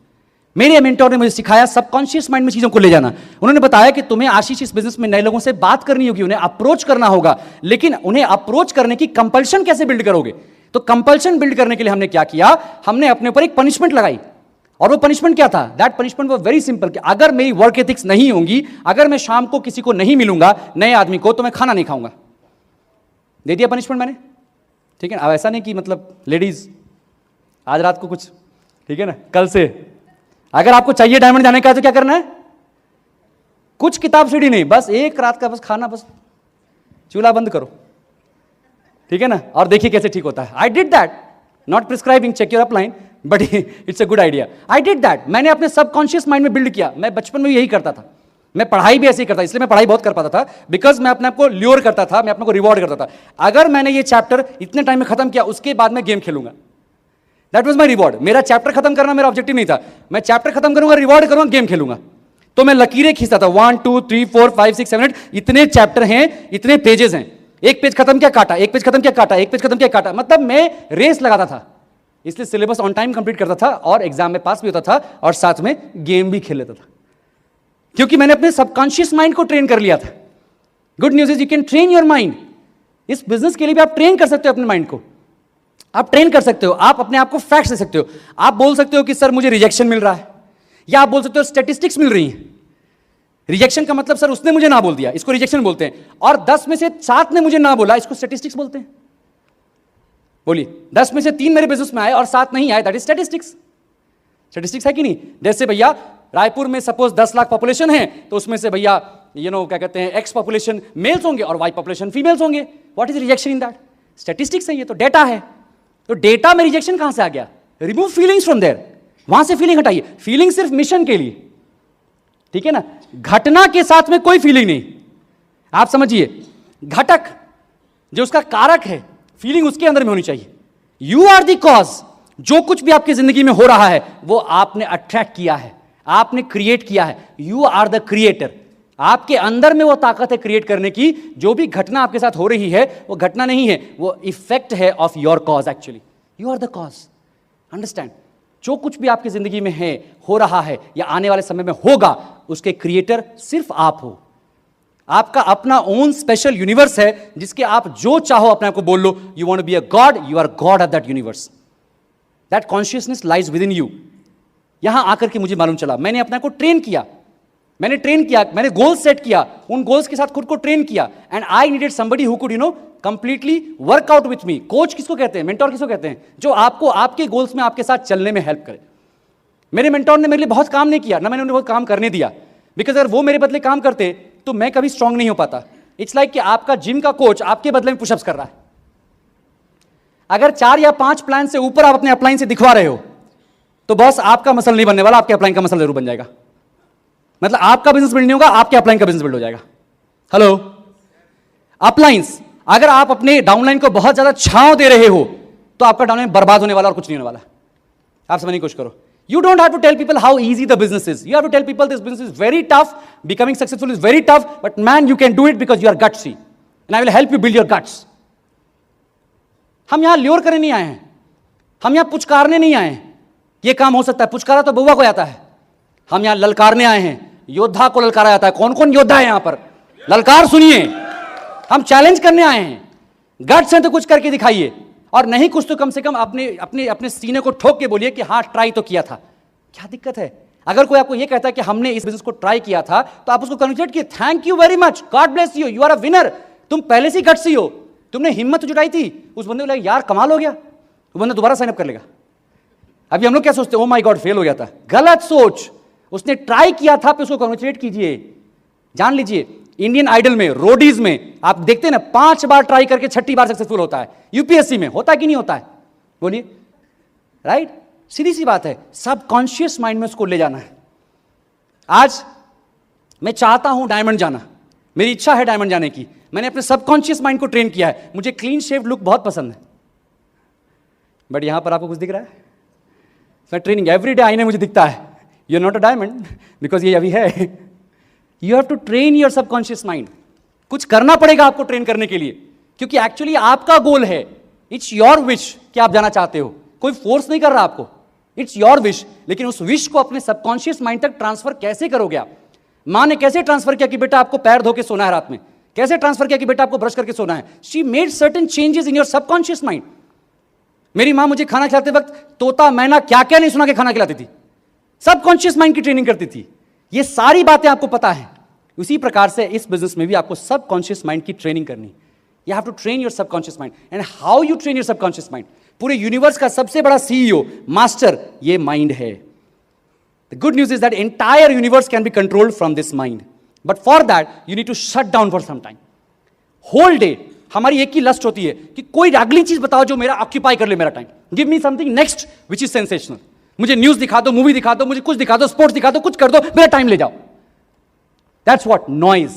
मेरे मेंटोर ने मुझे सिखाया सबकॉन्शियस माइंड में चीजों को ले जाना। उन्होंने बताया कि तुम्हें आशीष इस बिजनेस में नए लोगों से बात करनी होगी, उन्हें अप्रोच करना होगा, लेकिन उन्हें अप्रोच करने की कंपल्शन कैसे बिल्ड करोगे? तो कंपल्शन बिल्ड करने के लिए हमने क्या किया, हमने अपने ऊपर एक पनिशमेंट लगाई। और वो पनिशमेंट क्या था? दैट पनिशमेंट वो वेरी सिंपल, कि अगर मेरी वर्क एथिक्स नहीं होंगी, अगर मैं शाम को किसी को नहीं मिलूंगा, नए आदमी को, तो मैं खाना नहीं खाऊंगा। दे दिया पनिशमेंट मैंने, ठीक है ना। अब ऐसा नहीं कि मतलब लेडीज आज रात को कुछ, ठीक है ना, कल से अगर आपको चाहिए डायमंड जाने का, तो क्या करना है? कुछ किताब सीढ़ी नहीं, बस एक रात का बस खाना, बस चूल्हा बंद करो, ठीक है ना, और देखिए कैसे ठीक होता है। I did that, not prescribing, check your upline, but it's a good idea. I did that. मैंने अपने सबकॉन्शियस माइंड में बिल्ड किया। मैं बचपन में भी यही करता था, मैं पढ़ाई भी ऐसे ही करता, इसलिए मैं पढ़ाई बहुत कर पाता था, बिकॉज मैं अपने आप को ल्योर करता था, मैं अपने को रिवॉर्ड करता था। अगर मैंने ये चैप्टर इतने टाइम में खत्म किया, उसके बाद मैं गेम खेलूंगा, दैट वाज माय रिवॉर्ड। मेरा चैप्टर खत्म करना मेरा ऑब्जेक्टिव नहीं था, मैं चैप्टर खत्म करूंगा, रिवॉर्ड करूंगा, गेम खेलूंगा। तो मैं लकीरें खींचता था, 1 2 3 4 5 6 7 8, इतने चैप्टर हैं, इतने पेजेस हैं, एक पेज खत्म किया काटा, एक पेज खत्म किया काटा, एक पेज खत्म किया काटा, मतलब मैं रेस लगाता था। इसलिए सिलेबस ऑन टाइम कंप्लीट करता था, और एग्जाम में पास भी होता था, और साथ में गेम भी खेल लेता था, क्योंकि मैंने अपने सबकॉन्शियस माइंड को ट्रेन कर लिया था। Good news is you can train your mind. इस बिजनेस के लिए भी आप ट्रेन कर सकते हो अपने माइंड को, आप ट्रेन कर सकते हो। आप अपने आप को फैक्ट्स दे सकते हो। आप बोल सकते हो कि सर मुझे रिजेक्शन मिल रहा है, या आप बोल सकते हो स्टैटिस्टिक्स मिल रही हैं। रिजेक्शन का मतलब सर उसने मुझे ना बोल दिया, इसको रिजेक्शन बोलते हैं, और 10 में से 7 ने मुझे ना बोला, इसको स्टैटिस्टिक्स बोलते हैं। बोलिए, 10 में से 3 मेरे बिजनेस में आए और 7 नहीं आए, दैट इज स्टैटिस्टिक्स। स्टैटिस्टिक्स है कि नहीं? जैसे भैया रायपुर में सपोज 10 लाख पॉपुलेशन है, तो उसमें से भैया क्या कहते हैं, एक्स पॉपुलेशन मेल्स होंगे और वाई पॉपुलेशन फीमेल्स होंगे। What is rejection in that? Statistics है, ये तो डेटा है। तो डेटा में रिजेक्शन कहां से आ गया? रिमूव फीलिंग्स फ्रॉम देयर, वहां से फीलिंग हटाइए। फीलिंग सिर्फ मिशन के लिए, ठीक है ना, घटना के साथ में कोई फीलिंग नहीं। आप समझिए, घटक जो उसका कारक है, फीलिंग उसके अंदर में होनी चाहिए। You are the cause. जो कुछ भी आपकी जिंदगी में हो रहा है वो आपने अट्रैक्ट किया है, आपने क्रिएट किया है। You are the creator. आपके अंदर में वो ताकत है क्रिएट करने की। जो भी घटना आपके साथ हो रही है वो घटना नहीं है, वो इफेक्ट है of your cause. Actually you are the cause. Understand? जो कुछ भी आपकी जिंदगी में है, हो रहा है या आने वाले समय में होगा, उसके क्रिएटर सिर्फ आप हो। आपका अपना ओन स्पेशल यूनिवर्स है जिसके आप जो चाहो अपने आप को बोल लो। You want to be a god, you are god of that universe. That consciousness lies within you. यहां आकर के मुझे मालूम चला, मैंने अपने आप को ट्रेन किया, मैंने गोल्स सेट किया, उन गोल्स के साथ खुद को ट्रेन किया। And I needed somebody who could completely work out with me. Coach किसको कहते हैं? मेंटोर किसको कहते हैं? जो आपको आपके गोल्स में आपके साथ चलने में हेल्प करे। मेरे मेंटोर ने मेरे लिए बहुत काम नहीं किया, ना मैंने उन्हें बहुत काम करने दिया, बिकॉज अगर वो मेरे बदले काम करते तो मैं कभी स्ट्रांग नहीं हो पाता। इट्स लाइक कि आपका जिम का कोच आपके बदले में पुशअप्स कर रहा है। अगर 4 या 5 प्लान से ऊपर आप अपने अपलाइन से दिखवा रहे हो तो बस आपका मसल नहीं बनने वाला, आपके अपलाइन का मसल जरूर बन जाएगा। मतलब आपका बिजनेस बिल्ड नहीं होगा, आपके अपलाइन का बिजनेस बिल्ड हो जाएगा। हेलो, अपलाइंस। अगर आप अपने डाउनलाइन को बहुत ज्यादा छांव दे रहे हो तो आपका डाउनलाइन बर्बाद होने वाला और कुछ नहीं होने वाला। आप समझने की कोशिश करो। You don't have to tell people how easy the business is. You have to tell people this business is very tough. Becoming successful is very tough. But man, you can do it because you are gutsy. And I will help you build your guts. हम यहां lure करने नहीं आए हैं, हम यहां पुचकारने नहीं आए हैं। ये काम हो सकता है, पुचकारा तो बउआ को आता है। हम यहां ललकारने आए हैं, योद्धा को ललकारा जाता है। कौन कौन योद्धा है यहां पर? ललकार सुनिए। हम चैलेंज करने आए हैं। गट्स हैं तो कुछ करके दिखाइए, और नहीं कुछ तो कम से कम अपने अपने अपने सीने को ठोक के बोलिए कि हाँ, ट्राई तो किया था। क्या दिक्कत है? अगर कोई आपको ये कहता है कि हमने इस बिजनेस को ट्राई किया था, तो आप उसको कन्वर्ट किए, thank you very much, God bless you, you are a winner. तुम पहले से ही गट्सी हो, तुमने हिम्मत जुटाई थी। उस बंदे को लगा यार कमाल हो गया, वो बंदा दोबारा साइन अप कर लेगा। अभी हम लोग क्या सोचते हैं, ओ माय गॉड फेल हो गया था। गलत सोच। उसने ट्राई किया था, उसको कन्वर्ट कीजिए। जान लीजिए, इंडियन आइडल में, रोडीज में आप देखते हैं ना, 5 बार ट्राई करके 6ठी बार सक्सेसफुल होता है। यूपीएससी में होता है कि नहीं होता है? बोलिए। राइट? सीधी सी बात है, सबकॉन्शियस माइंड में उसको ले जाना है। आज मैं चाहता हूं डायमंड जाना, मेरी इच्छा है डायमंड जाने की। मैंने अपने सबकॉन्शियस माइंड को ट्रेन किया है। मुझे क्लीन शेव लुक बहुत पसंद है, बट यहां पर आपको कुछ दिख रहा है? सर ट्रेनिंग एवरीडे आईने मुझे दिखता है, you are not a diamond, because ये अभी है। You have to train your subconscious mind. कुछ करना पड़ेगा आपको ट्रेन करने के लिए, क्योंकि एक्चुअली आपका गोल है। इट्स योर विश कि आप जाना चाहते हो, कोई फोर्स नहीं कर रहा आपको। It's your wish. लेकिन उस विश को अपने सबकॉन्शियस माइंड तक ट्रांसफर कैसे करोगे आप? मां ने कैसे ट्रांसफर किया कि बेटा आपको पैर धो के सोना है रात में? कैसे ट्रांसफर किया कि बेटा आपको ब्रश करके सोना है? She made certain changes in your subconscious mind. मेरी मां मुझे खाना खिलाते वक्त तोता मैना क्या क्या नहीं सुना के खाना खिलाती थी। सबकॉन्शियस माइंड की ट्रेनिंग करती थी। ये सारी बातें आपको पता है। उसी प्रकार से इस बिजनेस में भी आपको सबकॉन्शियस माइंड की ट्रेनिंग करनी। You have to train your subconscious mind. And how you train your subconscious mind? पूरे यूनिवर्स का सबसे बड़ा सीईओ, मास्टर, ये माइंड है। The good news is that entire universe can be controlled from this mind, but for that you need to shut down for some time. Whole day हमारी एक ही lust होती है कि कोई अगली चीज बताओ जो मेरा ऑक्यूपाई कर ले मेरा time. Give me something next which is sensational. मुझे न्यूज दिखा दो, मूवी दिखा दो, मुझे कुछ दिखा दो, स्पोर्ट्स दिखा दो, कुछ कर दो, मेरा टाइम ले जाओ। That's what noise.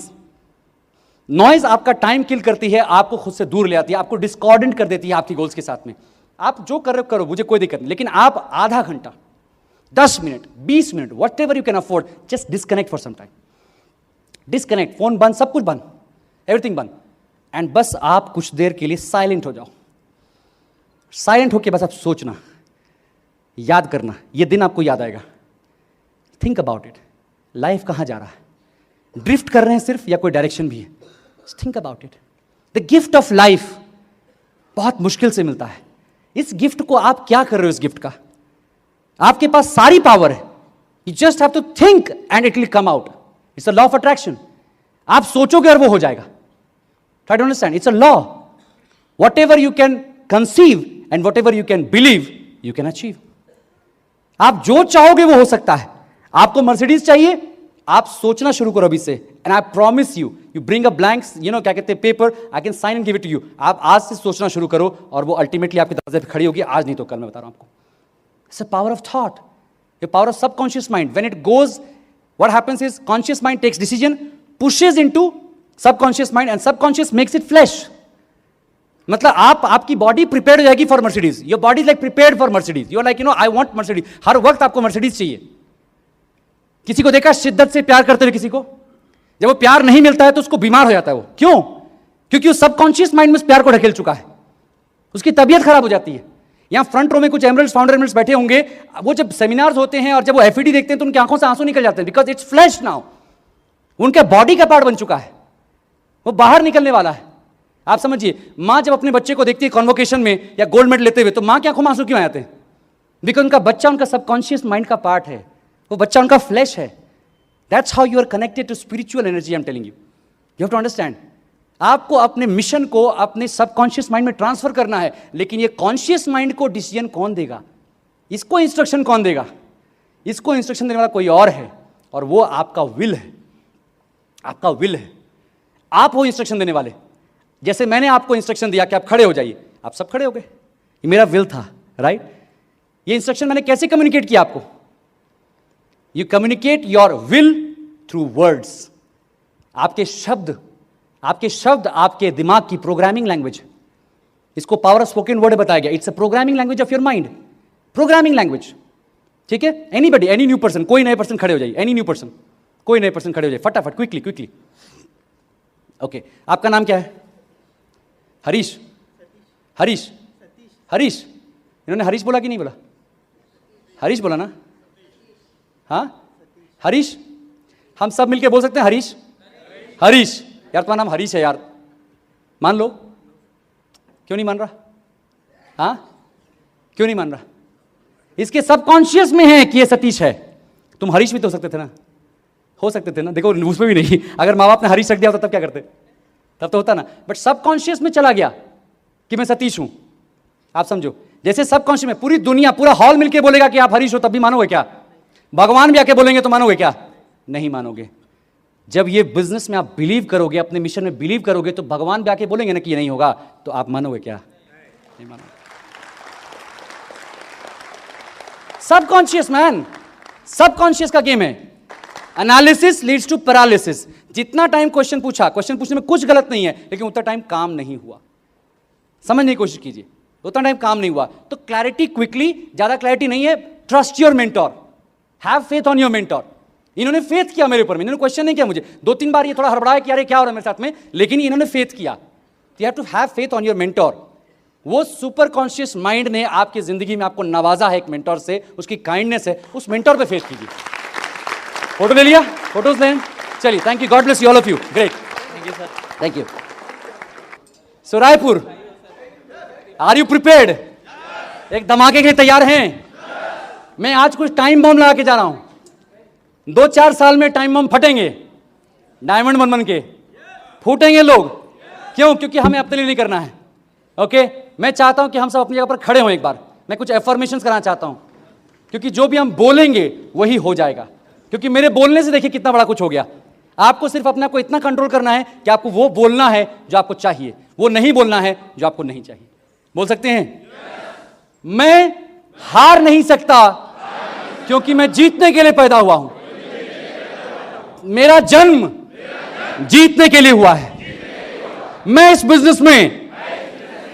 नॉइज आपका टाइम किल करती है, आपको खुद से दूर ले आती है, आपको डिस्कॉर्डेंट कर देती है आपकी गोल्स के साथ में। आप जो कर रहे हो करो, मुझे कोई दिक्कत नहीं, लेकिन आप आधा घंटा, 10 minute, 20 minute, whatever you can afford, just disconnect for some time. Disconnect, phone बंद, सब कुछ बंद, एवरीथिंग बंद, एंड बस आप कुछ देर के लिए साइलेंट हो जाओ। साइलेंट होके बस आप सोचना, याद करना, ये दिन आपको याद आएगा। Think about it. लाइफ कहां जा रहा है? ड्रिफ्ट कर रहे हैं सिर्फ, या कोई डायरेक्शन भी है? Think about it. The gift of life बहुत मुश्किल से मिलता है। इस गिफ्ट को आप क्या कर रहे हो? इस गिफ्ट का आपके पास सारी पावर है। You just have to think and it will come out. It's a law of attraction. आप सोचोगे और वो हो जाएगा। Try to understand, it's a law. Whatever you can conceive and whatever you can believe, you can achieve. आप जो चाहोगे वो हो सकता है। आपको मर्सिडीज चाहिए, आप सोचना शुरू करो अभी से, and I promise you, you bring a blank, क्या कहते हैं, paper, I can sign and give it to you. आप आज से सोचना शुरू करो और वो अल्टीमेटली आपके दरवाजे पे खड़ी होगी। आज नहीं तो कल, मैं बता रहा हूं आपको। It's a power of thought, the power of subconscious mind. When it goes, what happens is conscious mind takes decision, pushes into subconscious mind, and subconscious makes it flash. मतलब आपकी बॉडी प्रिपेयर्ड हो जाएगी for Mercedes, your body like prepared for Mercedes, you are like I want Mercedes, हर वक्त आपको Mercedes चाहिए। किसी को देखा शिद्दत से प्यार करते हुए किसी को, जब वो प्यार नहीं मिलता है तो उसको बीमार हो जाता है वो, क्यों? क्योंकि वो सबकॉन्शियस माइंड में उस प्यार को ढकेल चुका है, उसकी तबीयत खराब हो जाती है। यहां फ्रंट रो में कुछ एमरल्ड्स, फाउंडर एमरल्ड्स बैठे होंगे, वो जब सेमिनार्स होते हैं और जब वो एफईडी देखते हैं तो उनकी आंखों से आंसू निकल जाते हैं, बिकॉज इट्स फ्लैश नाउ, उनके बॉडी का पार्ट बन चुका है, वो बाहर निकलने वाला है। आप समझिए, मां जब अपने बच्चे को देखती है कॉन्वोकेशन में या गोल्ड मेडल लेते हुए, तो मां की आंखों में आंसू क्यों आते हैं? बिकॉज उनका बच्चा उनका सबकॉन्शियस माइंड का पार्ट है, वो बच्चा उनका फ्लैश है। That's how you are connected to spiritual energy, I am telling you, you have to understand. आपको अपने मिशन को अपने सबकॉन्शियस माइंड में ट्रांसफर करना है, लेकिन ये कॉन्शियस माइंड को डिसीजन कौन देगा, इसको इंस्ट्रक्शन कौन देगा? इसको इंस्ट्रक्शन देने वाला कोई और है, और वो आपका विल है, आपका विल है। आप वो इंस्ट्रक्शन देने वाले। जैसे मैंने आपको इंस्ट्रक्शन दिया कि आप खड़े हो जाइए, आप सब खड़े हो गए, ये मेरा विल था, राइट? ये इंस्ट्रक्शन मैंने कैसे कम्युनिकेट किया आपको? You communicate your will through words. आपके शब्द आपके दिमाग की प्रोग्रामिंग लैंग्वेज, इसको पावर ऑफ स्पोकन वर्ड बताया गया। It's a programming language of your mind, programming language, ठीक है? एनीबडी, एनी न्यू पर्सन, कोई नए पर्सन खड़े हो जाइए, एनी न्यू पर्सन, कोई नए पर्सन खड़े हो जाइए फटाफट, क्विकली क्विकली। ओके, आपका नाम क्या है? हरीश, हरीश, हरीश। इन्होंने हरीश बोला कि नहीं बोला? हरीश बोला ना? हाँ, हरीश। हम सब मिलके बोल सकते हैं हरीश, हरीश। यार तुम्हारा नाम हरीश है यार, मान लो। क्यों नहीं मान रहा? हाँ, क्यों नहीं मान रहा? इसके सबकॉन्शियस में है कि ये सतीश है। तुम हरीश भी तो हो सकते थे ना, हो सकते थे ना। देखो उसमें भी नहीं, अगर माँ बाप ने हरीश रख दिया होता तब क्या करते? तब तो होता ना, बट सबकॉन्शियस में चला गया कि मैं सतीश हूं। आप समझो, जैसे सबकॉन्शियस में पूरी दुनिया, पूरा हॉल मिलके बोलेगा कि आप हरीश हो, तब भी मानोगे क्या? भगवान भी आके बोलेंगे तो मानोगे क्या? नहीं मानोगे। जब ये बिजनेस में आप बिलीव करोगे, अपने मिशन में बिलीव करोगे, तो भगवान भी आके बोलेंगे ना कि ये नहीं होगा, तो आप मानोगे क्या? नहीं मानोगे। सबकॉन्शियस मैन, सबकॉन्शियस का गेम है। Analysis leads to paralysis. जितना टाइम क्वेश्चन पूछा, क्वेश्चन पूछने में कुछ गलत नहीं है, लेकिन उतना टाइम काम नहीं हुआ। समझने की कोशिश कीजिए, उतना टाइम काम नहीं हुआ। तो क्लैरिटी क्विकली, ज्यादा क्लैरिटी नहीं है। Trust your mentor, have faith on your mentor. इन्होंने फेथ किया मेरे ऊपर में, इन्होंने क्वेश्चन नहीं किया मुझे। 2-3 बार ये थोड़ा हड़बड़ाया कि अरे क्या हो रहा है मेरे साथ में, लेकिन इन्होंने फेथ किया। You have to have faith on your mentor. वो सुपर कॉन्शियस माइंड ने आपकी जिंदगी में आपको नवाजा है एक मेंटोर से, उसकी काइंडनेस है, उस मेंटोर पे फेथ कीजिए। फोटो ले लिया? फोटोज लें, चलिए। Thank you, God bless you all of you, great, thank you sir, thank you. So Raipur, are you prepared? एक धमाके के लिए तैयार हैं? मैं आज कुछ टाइम बम लगा के जा रहा हूं। 2-4 साल में टाइम बम फटेंगे, डायमंड बन के फूटेंगे लोग। क्यों? क्योंकि हमें अपने लिए नहीं करना है। ओके, मैं चाहता हूं कि हम सब अपनी जगह पर खड़े हों। एक बार मैं कुछ एफर्मेशंस कराना चाहता हूं, क्योंकि जो भी हम बोलेंगे वही हो जाएगा। क्योंकि मेरे बोलने से देखिए कितना बड़ा कुछ हो गया। आपको सिर्फ अपने आप को इतना कंट्रोल करना है कि आपको वो बोलना है जो आपको चाहिए, वो नहीं बोलना है जो आपको नहीं चाहिए। बोल सकते हैं? मैं हार नहीं सकता क्योंकि मैं जीतने के लिए पैदा हुआ हूं। मेरा जन्म जीतने के लिए हुआ है। मैं इस बिजनेस में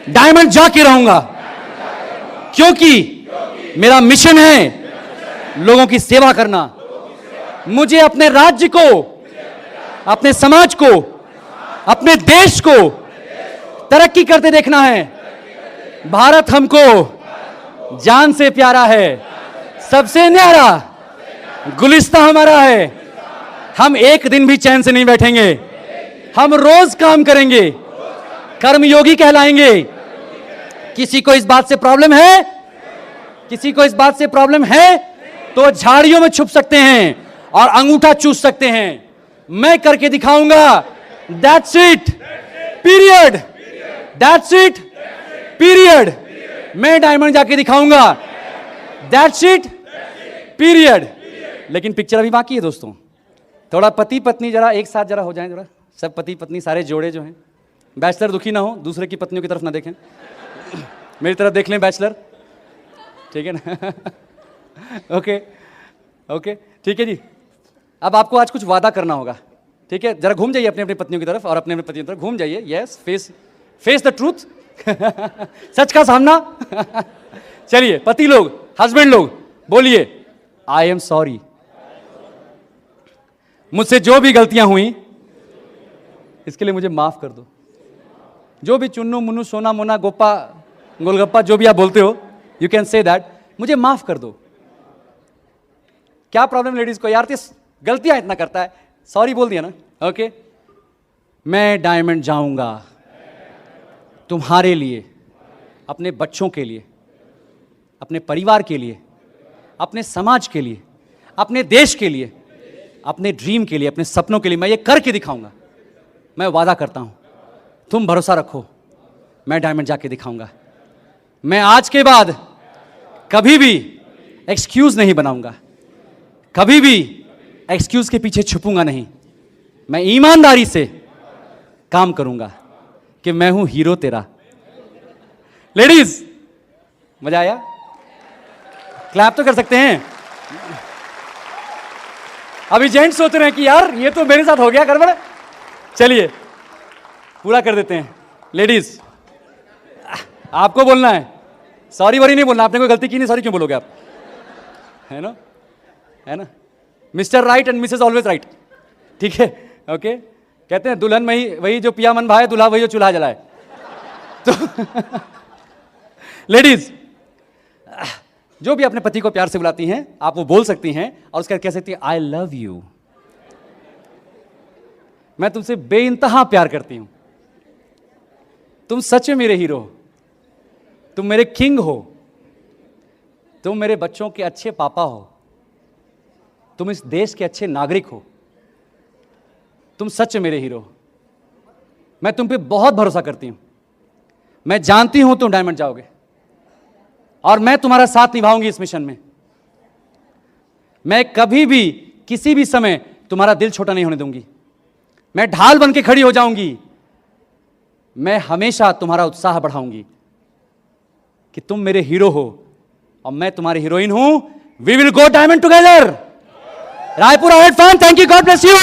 डायमंड जाके रहूंगा, क्योंकि मेरा मिशन है लोगों की सेवा करना। मुझे अपने राज्य को, अपने समाज को, अपने देश को तरक्की करते देखना है। भारत हमको जान से प्यारा है, सबसे न्यारा गुलिस्ता हमारा है। हम एक दिन भी चैन से नहीं बैठेंगे, हम रोज काम करेंगे, कर्मयोगी कहलाएंगे। किसी को इस बात से प्रॉब्लम है? किसी को इस बात से प्रॉब्लम है तो झाड़ियों में छुप सकते हैं और अंगूठा चूस सकते हैं। मैं करके दिखाऊंगा। That's it, period. That's it, period. मैं डायमंड जाके दिखाऊंगा। That's it, period. लेकिन पिक्चर अभी बाकी है दोस्तों। थोड़ा पति पत्नी जरा एक साथ जरा हो जाएं, जरा सब पति पत्नी सारे जोड़े जो हैं। बैचलर दुखी ना हो, दूसरे की पत्नियों की तरफ ना देखें, मेरी तरफ देख लें बैचलर, ठीक है ना? ओके ओके, ठीक है जी। अब आपको आज कुछ वादा करना होगा। ठीक है, जरा घूम जाइए अपनी अपनी पत्नियों की तरफ और अपने अपने पतियों की तरफ घूम जाइए. Yes, face the truth. सच का सामना. चलिए पति लोग, हस्बैंड लोग, बोलिए आई एम सॉरी. मुझसे जो भी गलतियां हुई इसके लिए मुझे माफ कर दो. जो भी चुन्नू मुन्नू सोना मोना गोपा गोलगप्पा जो भी आप बोलते हो, यू कैन से दैट, मुझे माफ कर दो. क्या प्रॉब्लम लेडीज को यार, गलतियां इतना करता है, सॉरी बोल दिया ना. ओके, मैं डायमंड जाऊंगा तुम्हारे लिए, अपने बच्चों के लिए, अपने परिवार के लिए, अपने समाज के लिए, अपने देश के लिए, अपने ड्रीम के लिए, अपने सपनों के लिए. मैं ये करके दिखाऊंगा. मैं वादा करता हूं, तुम भरोसा रखो, मैं डायमंड जाके दिखाऊंगा. मैं आज के बाद कभी भी एक्सक्यूज नहीं बनाऊंगा, कभी भी एक्सक्यूज के पीछे छुपूंगा नहीं. मैं ईमानदारी से काम करूंगा कि मैं हूं हीरो तेरा. लेडीज, मजा आया? क्लैप तो कर सकते हैं. अभी जेंट्स सोच रहे हैं कि यार ये तो मेरे साथ हो गया गड़बड़. चलिए पूरा कर देते हैं. लेडीज, आपको बोलना है, सॉरी वरी नहीं बोलना. आपने कोई गलती की नहीं, सॉरी क्यों बोलोगे आप? है ना, है ना. Mister right and Mrs always right. ठीक है, ओके. कहते हैं दुल्हन वही जो पिया मन भाए, दूल्हा वही जो चूल्हा जलाए. तो लेडीज, जो भी अपने पति को प्यार से बुलाती हैं, आप वो बोल सकती हैं और उसका कह सकती हैं आई लव यू. मैं तुमसे बेइंतहा प्यार करती हूं. तुम सच में मेरे हीरो हो, तुम मेरे किंग हो, तुम मेरे बच्चों के अच्छे पापा हो, तुम इस देश के अच्छे नागरिक हो, तुम सच में मेरे हीरो हो. मैं तुम पे बहुत भरोसा करती हूं. मैं जानती हूं तुम डायमंड जाओगे और मैं तुम्हारा साथ निभाऊंगी इस मिशन में. मैं कभी भी किसी भी समय तुम्हारा दिल छोटा नहीं होने दूंगी. मैं ढाल बन के खड़ी हो जाऊंगी. मैं हमेशा तुम्हारा उत्साह बढ़ाऊंगी कि तुम मेरे हीरो हो और मैं तुम्हारी हीरोइन हूं. We will go diamond together. Raipur out fan, thank you, God bless you.